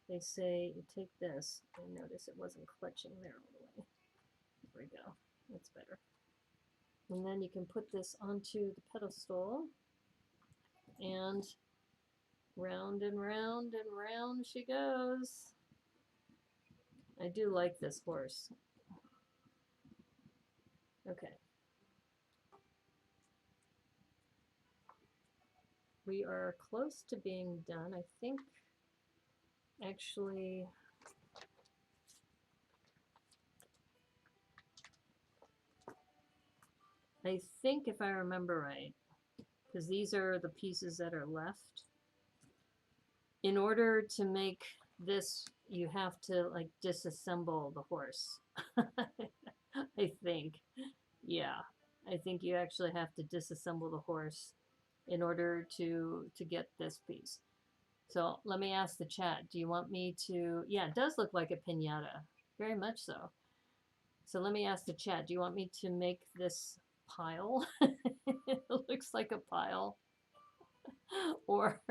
A: they say take this. I notice it wasn't clutching there all the way. There we go. That's better. And then you can put this onto the pedestal, and round and round and round she goes. I do like this horse. Okay. We are close to being done. I think, actually, I think if I remember right, because these are the pieces that are left, in order to make this, you have to like disassemble the horse. I think. Yeah. I think you actually have to disassemble the horse in order to get this piece. So let me ask the chat. Do you want me to? Yeah, it does look like a piñata. Very much so. So let me ask the chat. Do you want me to make this pile? It looks like a pile. Or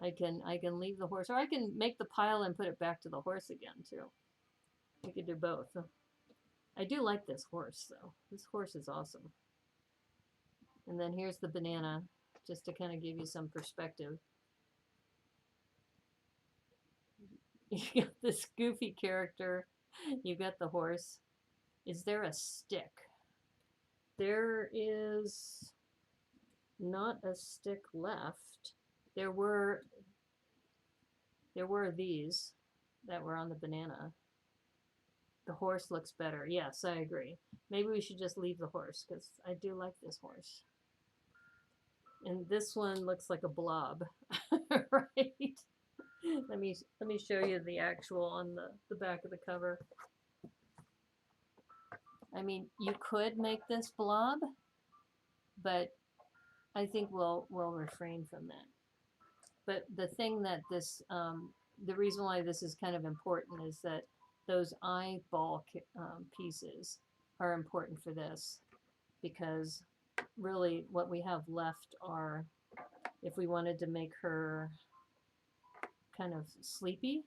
A: I can leave the horse, or I can make the pile and put it back to the horse again too. We could do both. I do like this horse though. This horse is awesome. And then here's the banana, just to kind of give you some perspective. You got this goofy character. You got the horse. Is there a stick? There is not a stick left. There were these that were on the banana. The horse looks better. Yes, I agree. Maybe we should just leave the horse, because I do like this horse. And this one looks like a blob, right? Let me show you the actual on the back of the cover. I mean, you could make this blob, but I think we'll refrain from that. But the thing that this, the reason why this is kind of important is that those eyeball pieces are important for this, because really what we have left are, if we wanted to make her kind of sleepy,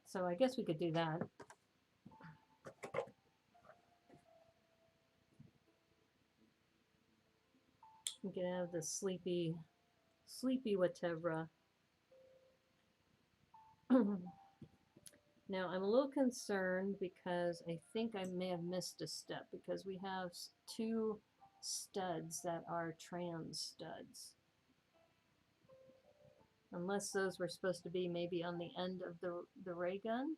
A: so I guess we could do that. We can have the sleepy Watevra. Now I'm a little concerned because I think I may have missed a step, because we have two studs that are trans studs. Unless those were supposed to be maybe on the end of the ray gun.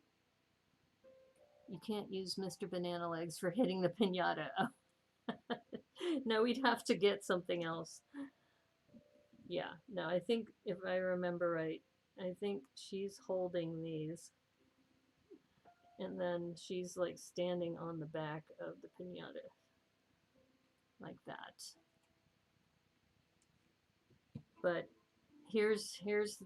A: You can't use Mr. Banana Legs for hitting the piñata. No, we'd have to get something else. Yeah, no, I think if I remember right, I think she's holding these, and then she's like standing on the back of the piñata, like that. But here's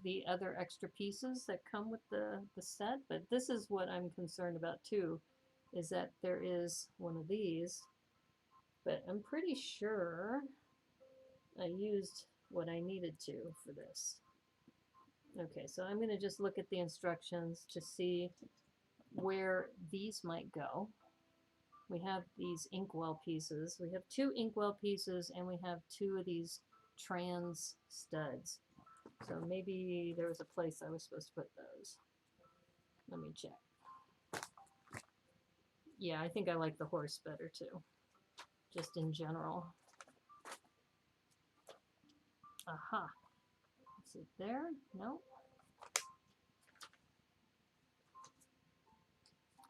A: the other extra pieces that come with the set. But this is what I'm concerned about too, is that there is one of these, but I'm pretty sure I used what I needed to for this. Okay, so I'm going to just look at the instructions to see where these might go. We have these inkwell pieces. We have two inkwell pieces, and we have two of these trans studs. So maybe there was a place I was supposed to put those. Let me check. Yeah, I think I like the horse better too, just in general. Aha. Is it there? No.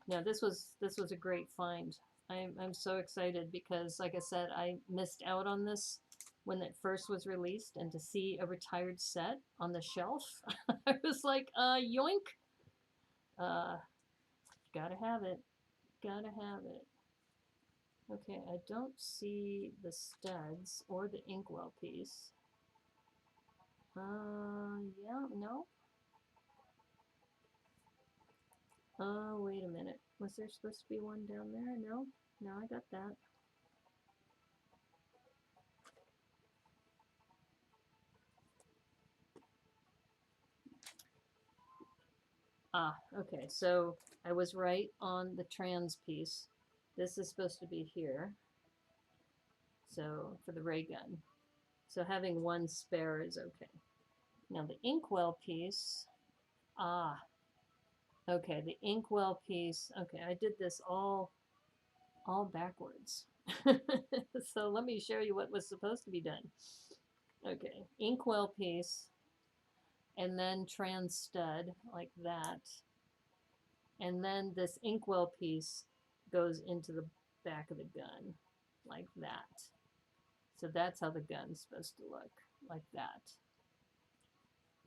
A: Yeah, this was a great find. I'm so excited because, like I said, I missed out on this when it first was released, and to see a retired set on the shelf, I was like, yoink. Gotta have it. Gotta have it. Okay, I don't see the studs or the inkwell piece. Yeah, no. Wait a minute. Was there supposed to be one down there? No, no, I got that. Ah, okay, so I was right on the trans piece. This is supposed to be here. So for the ray gun. So having one spare is okay. Now the inkwell piece, ah, okay, the inkwell piece, okay, I did this all backwards. So let me show you what was supposed to be done. Okay, inkwell piece, and then trans stud like that. And then this inkwell piece goes into the back of the gun like that. So that's how the gun's supposed to look, like that.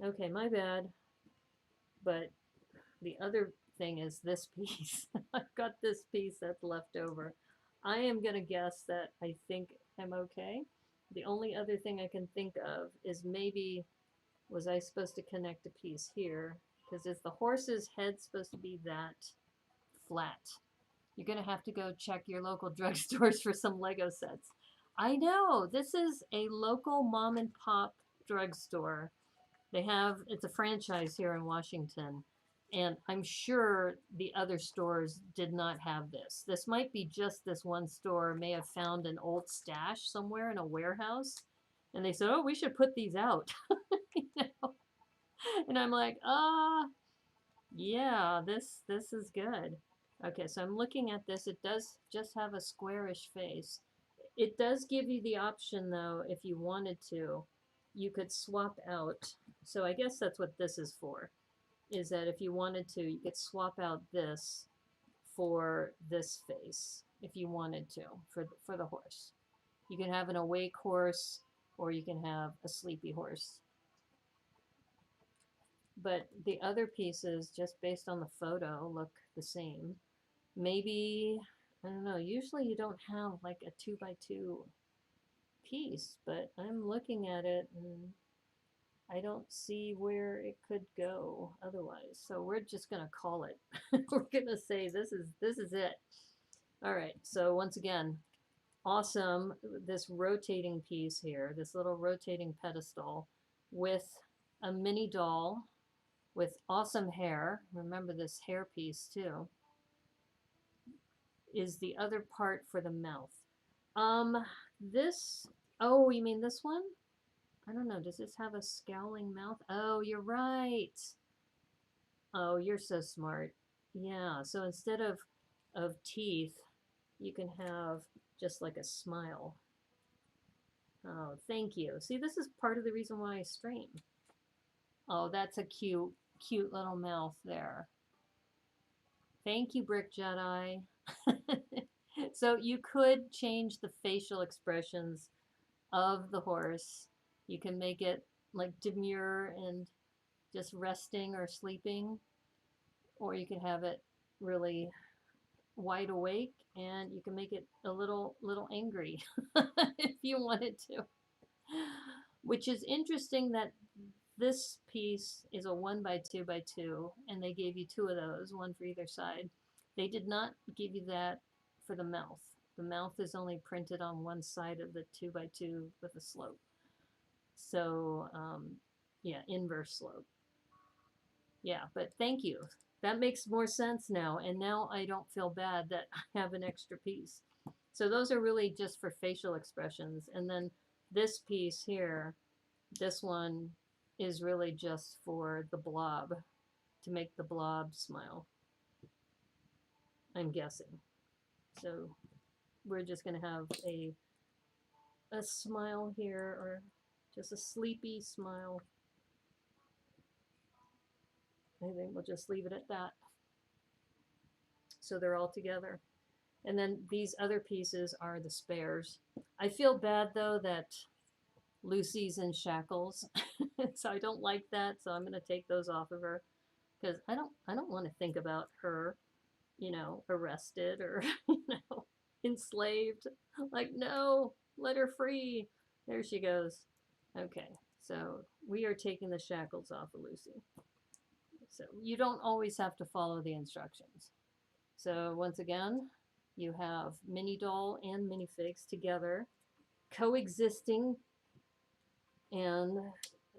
A: Okay, my bad. But the other thing is this piece. I've got this piece that's left over. I am going to guess that I think I'm okay. The only other thing I can think of is maybe was I supposed to connect a piece here? Because is the horse's head supposed to be that flat? You're going to have to go check your local drugstores for some Lego sets. I know, this is a local mom and pop drugstore. They have, it's a franchise here in Washington. And I'm sure the other stores did not have this. This might be just this one store may have found an old stash somewhere in a warehouse. And they said, oh, we should put these out. You know? And I'm like, yeah, this is good. Okay, so I'm looking at this. It does just have a squarish face. It does give you the option though, if you wanted to, you could swap out. So I guess that's what this is for, is that if you wanted to, you could swap out this for this face if you wanted to for the horse. You can have an awake horse or you can have a sleepy horse. But the other pieces, just based on the photo, look the same. Maybe, I don't know, usually you don't have like a 2x2 piece, but I'm looking at it and I don't see where it could go otherwise. So we're just gonna call it. We're gonna say this is it. All right, so once again, awesome, this rotating piece here, this little rotating pedestal with a mini doll with awesome hair. Remember this hair piece too. Is the other part for the mouth. Um, this, oh, you mean this one? I don't know. Does this have a scowling mouth? Oh, you're right. Oh, you're so smart. Yeah, so instead of teeth, you can have just like a smile. Oh, thank you. See, this is part of the reason why I stream. Oh, that's a cute little mouth there. Thank you, Brick Jedi. So you could change the facial expressions of the horse. You can make it like demure and just resting or sleeping, or you can have it really wide awake, and you can make it a little angry if you wanted to. Which is interesting that this piece is a 1x2x2, and they gave you two of those, one for either side. They did not give you that for the mouth. The mouth is only printed on one side of the 2x2 with a slope. So, yeah, inverse slope. Yeah, but thank you. That makes more sense now. And now I don't feel bad that I have an extra piece. So those are really just for facial expressions. And then this piece here, this one is really just for the blob, to make the blob smile, I'm guessing. So we're just going to have a smile here, or just a sleepy smile. I think we'll just leave it at that. So they're all together. And then these other pieces are the spares. I feel bad though that Lucy's in shackles. So I don't like that. So I'm going to take those off of her because I don't want to think about her, arrested or, enslaved. Like, no, let her free. There she goes. Okay, so we are taking the shackles off of Lucy. So you don't always have to follow the instructions. So once again, you have mini doll and minifigs together, coexisting, and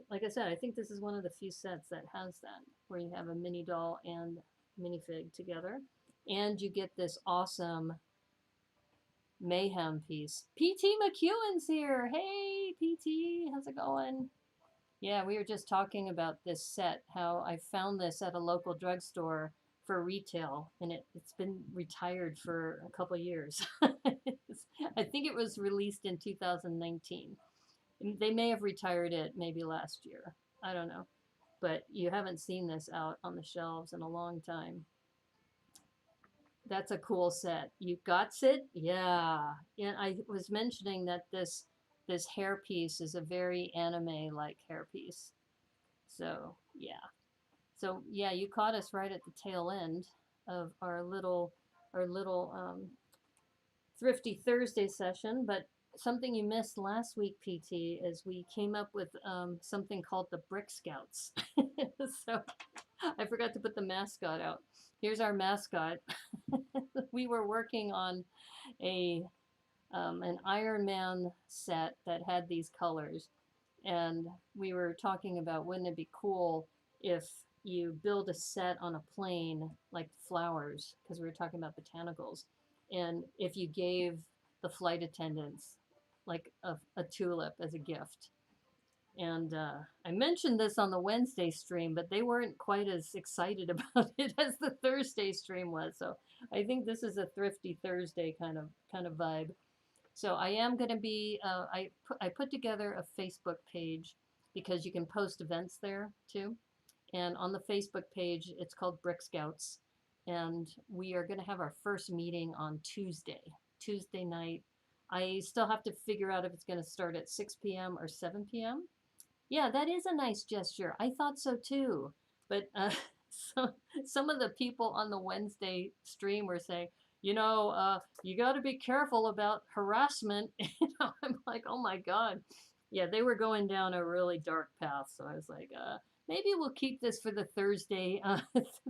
A: like I said, I think this is one of the few sets that has that, where you have a mini doll and minifig together, and you get this awesome mayhem piece. PT McEwen's here. Hey, PT, how's it going? Yeah, we were just talking about this set, how I found this at a local drugstore for retail, and it's been retired for a couple years. I think it was released in 2019. They may have retired it maybe last year. I don't know. But you haven't seen this out on the shelves in a long time. That's a cool set. You got it? Yeah. And I was mentioning that this hairpiece is a very anime-like hairpiece. So yeah, you caught us right at the tail end of our little Thrifty Thursday session. But something you missed last week, PT, is we came up with something called the Brick Scouts. So I forgot to put the mascot out. Here's our mascot. We were working on an Iron Man set that had these colors, and we were talking about, wouldn't it be cool if you build a set on a plane like flowers, because we were talking about botanicals, and if you gave the flight attendants like a tulip as a gift. And I mentioned this on the Wednesday stream, but they weren't quite as excited about it as the Thursday stream was. So I think this is a Thrifty Thursday kind of vibe. So I am going to be, I put together a Facebook page because you can post events there too. And on the Facebook page, it's called Brick Scouts. And we are going to have our first meeting on Tuesday night. I still have to figure out if it's going to start at 6 p.m. or 7 p.m. Yeah, that is a nice gesture. I thought so too. But so, some of the people on the Wednesday stream were saying, you got to be careful about harassment. I'm like, oh my God. Yeah, they were going down a really dark path. So I was like, maybe we'll keep this for the Thursday,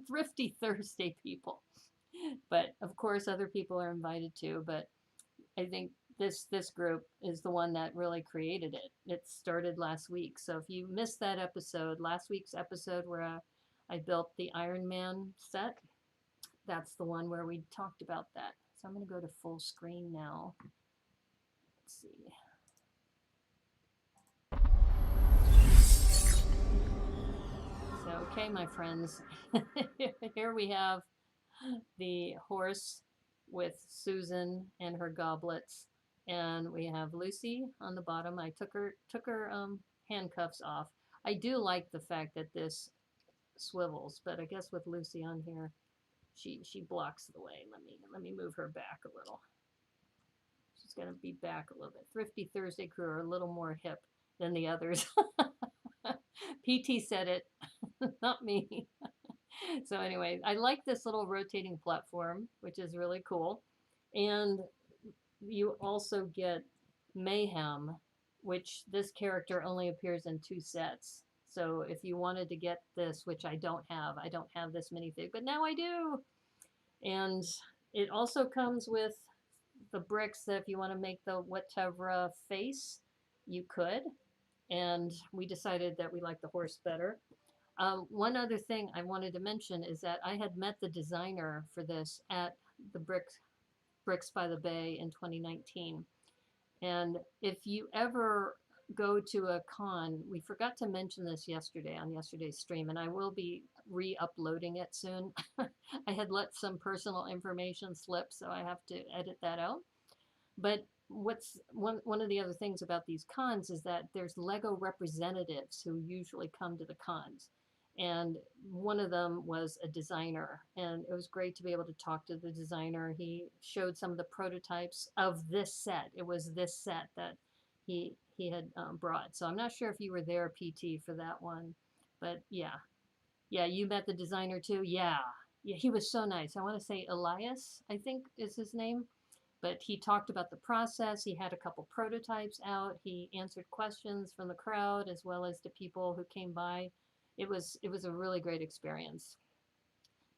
A: Thrifty Thursday people. But of course, other people are invited too. But I think this group is the one that really created it. It started last week. So if you missed that episode, last week's episode where I built the Iron Man set, that's the one where we talked about that. So I'm going to go to full screen now. Let's see. So, okay, my friends, here we have the horse with Susan and her goblets, and we have Lucy on the bottom. I took her handcuffs off. I do like the fact that this swivels, but I guess with Lucy on here, she blocks the way. Let me move her back a little. She's gonna be back a little bit. Thrifty Thursday crew are a little more hip than the others. PT said it, not me. So anyway, I like this little rotating platform, which is really cool. And you also get Mayhem, which this character only appears in 2 sets. So if you wanted to get this, which I don't have this minifig, but now I do. And it also comes with the bricks that if you want to make the Watevra face, you could. And we decided that we like the horse better. One other thing I wanted to mention is that I had met the designer for this at the Bricks by the Bay in 2019. And if you ever go to a con, we forgot to mention this yesterday on yesterday's stream, and I will be re-uploading it soon. I had let some personal information slip, so I have to edit that out. But what's one of the other things about these cons is that there's Lego representatives who usually come to the cons. And one of them was a designer, and it was great to be able to talk to the designer. He showed some of the prototypes of this set. It was this set that he had brought. So I'm not sure if you were there, PT, for that one, but yeah, you met the designer too. Yeah, he was so nice. I want to say Elias, I think is his name. But he talked about the process. He had a couple prototypes out. He answered questions from the crowd as well as the people who came by. It was a really great experience.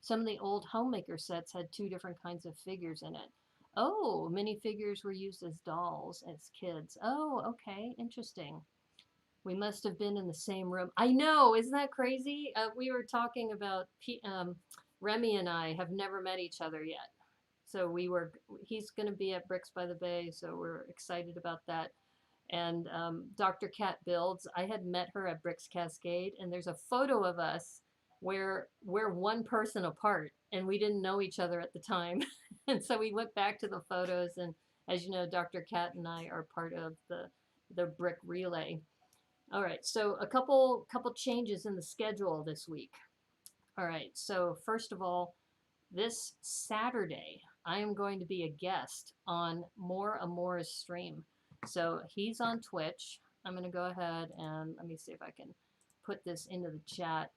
A: Some of the old homemaker sets had two different kinds of figures in it. Oh, minifigures were used as dolls as kids. Oh, okay, interesting. We must have been in the same room. I know, isn't that crazy? We were talking about Remy and I have never met each other yet. So he's going to be at Bricks by the Bay, so we're excited about that. And Dr. Kat Builds, I had met her at Bricks Cascade, and there's a photo of us where we're one person apart, and we didn't know each other at the time. And so we went back to the photos, and as you know, Dr. Kat and I are part of the Brick Relay. All right, so a couple changes in the schedule this week. All right, so first of all, this Saturday, I am going to be a guest on More Amore's stream. So he's on Twitch. I'm going to go ahead and let me see if I can put this into the chat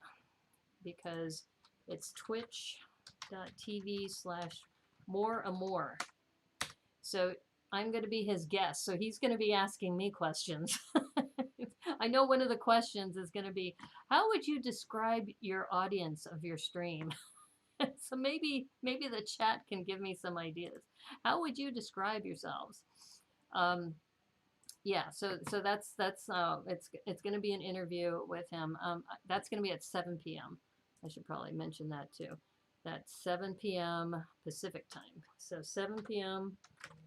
A: because it's twitch.tv/moreamore. So I'm going to be his guest. So he's going to be asking me questions. I know one of the questions is going to be, how would you describe your audience of your stream? So maybe the chat can give me some ideas. How would you describe yourselves? Yeah, so that's it's going to be an interview with him. That's going to be at 7 p.m. I should probably mention that too. That's 7 p.m. Pacific time. So 7 p.m.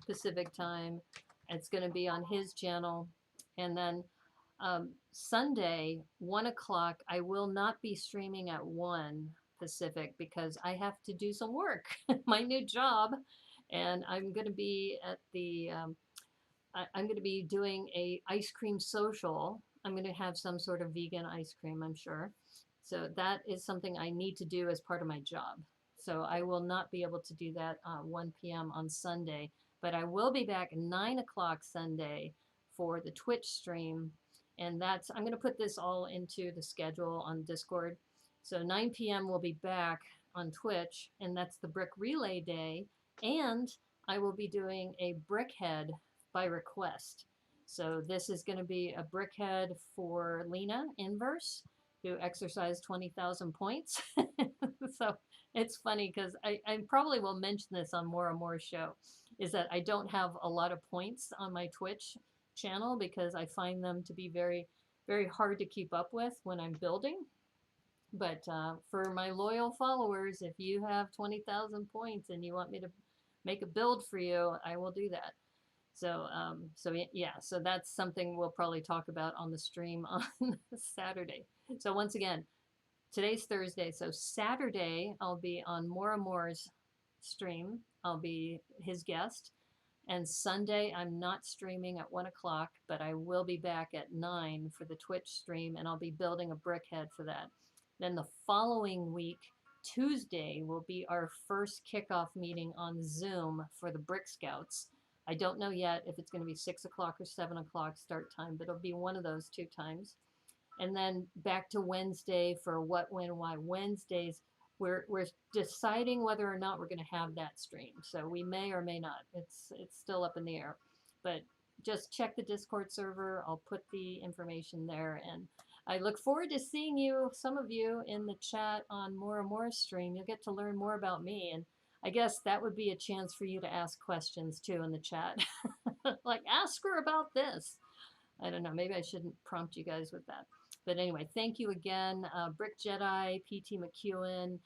A: Pacific time. It's going to be on his channel, and then Sunday 1 o'clock. I will not be streaming at 1 Pacific because I have to do some work, my new job, and I'm going to be at the I'm going to be doing a ice cream social. I'm going to have some sort of vegan ice cream, I'm sure. So that is something I need to do as part of my job. So I will not be able to do that 1 p.m. on Sunday, but I will be back at 9 o'clock Sunday for the Twitch stream. And I'm going to put this all into the schedule on Discord. So 9 p.m. we'll be back on Twitch, and that's the Brick Relay Day. And I will be doing a Brickhead by request. So this is going to be a Brickhead for Lena Inverse, who exercised 20,000 points. So it's funny because I probably will mention this on More and More show, is that I don't have a lot of points on my Twitch channel because I find them to be very, very hard to keep up with when I'm building. But for my loyal followers, if you have 20,000 points and you want me to make a build for you, I will do that. So, yeah, so that's something we'll probably talk about on the stream on Saturday. So once again, today's Thursday. So Saturday, I'll be on More and More's stream. I'll be his guest. And Sunday, I'm not streaming at 1 o'clock, but I will be back at 9 for the Twitch stream, and I'll be building a brickhead for that. Then the following week, Tuesday, will be our first kickoff meeting on Zoom for the Brick Scouts. I don't know yet if it's going to be 6 o'clock or 7 o'clock start time, but it'll be one of those two times. And then back to Wednesday for What, When, Why Wednesdays. We're deciding whether or not we're going to have that stream. So we may or may not. It's still up in the air. But just check the Discord server. I'll put the information there. And I look forward to seeing you, some of you, in the chat on More and More stream. You'll get to learn more about me. And I guess that would be a chance for you to ask questions too in the chat. Like, ask her about this. I don't know. Maybe I shouldn't prompt you guys with that. But anyway, thank you again. Brick Jedi, PT McEwen,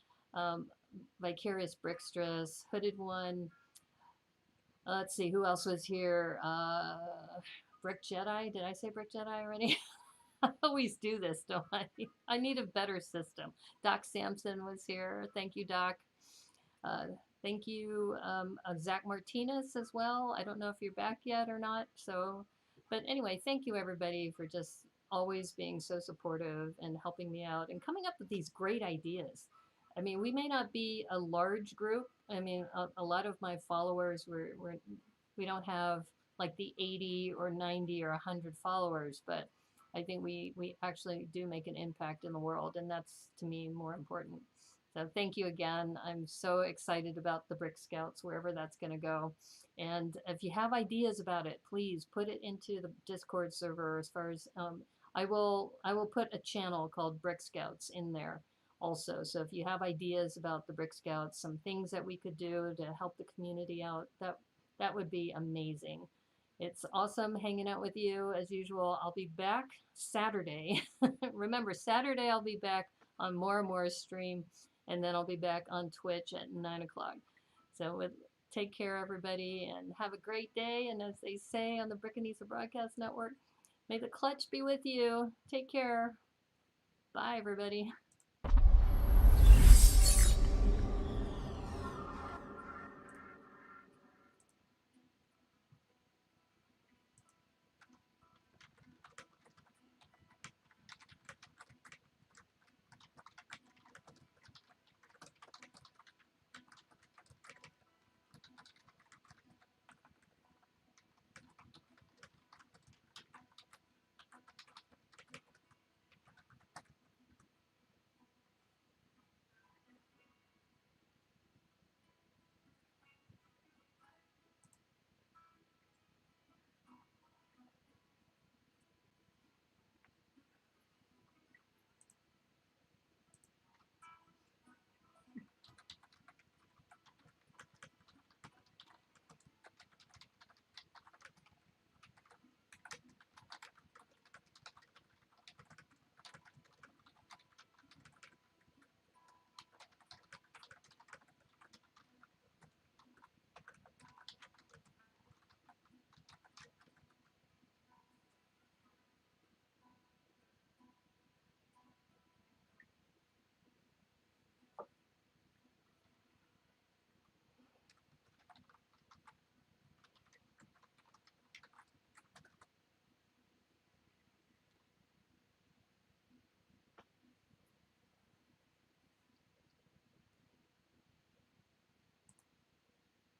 A: Vicarious Brickstress, Hooded One. Let's see, who else was here? Brick Jedi. Did I say Brick Jedi already? I always do this, don't I? I need a better system. Doc Sampson was here. Thank you, Doc. Thank you, Zach Martinez as well. I don't know if you're back yet or not. So, but anyway, thank you everybody for just always being so supportive and helping me out and coming up with these great ideas. I mean, we may not be a large group. I mean, a lot of my followers, we don't have like the 80 or 90 or 100 followers, but I think we actually do make an impact in the world, and that's, to me, more important. So thank you again. I'm so excited about the Brick Scouts, wherever that's going to go. And if you have ideas about it, please put it into the Discord server. As far as I will put a channel called Brick Scouts in there also. So if you have ideas about the Brick Scouts, some things that we could do to help the community out, that would be amazing. It's awesome hanging out with you as usual. I'll be back Saturday. Remember, Saturday I'll be back on More and More stream, and then I'll be back on Twitch at 9 o'clock. So take care, everybody, and have a great day. And as they say on the Brickanisa Broadcast Network, may the clutch be with you. Take care. Bye, everybody.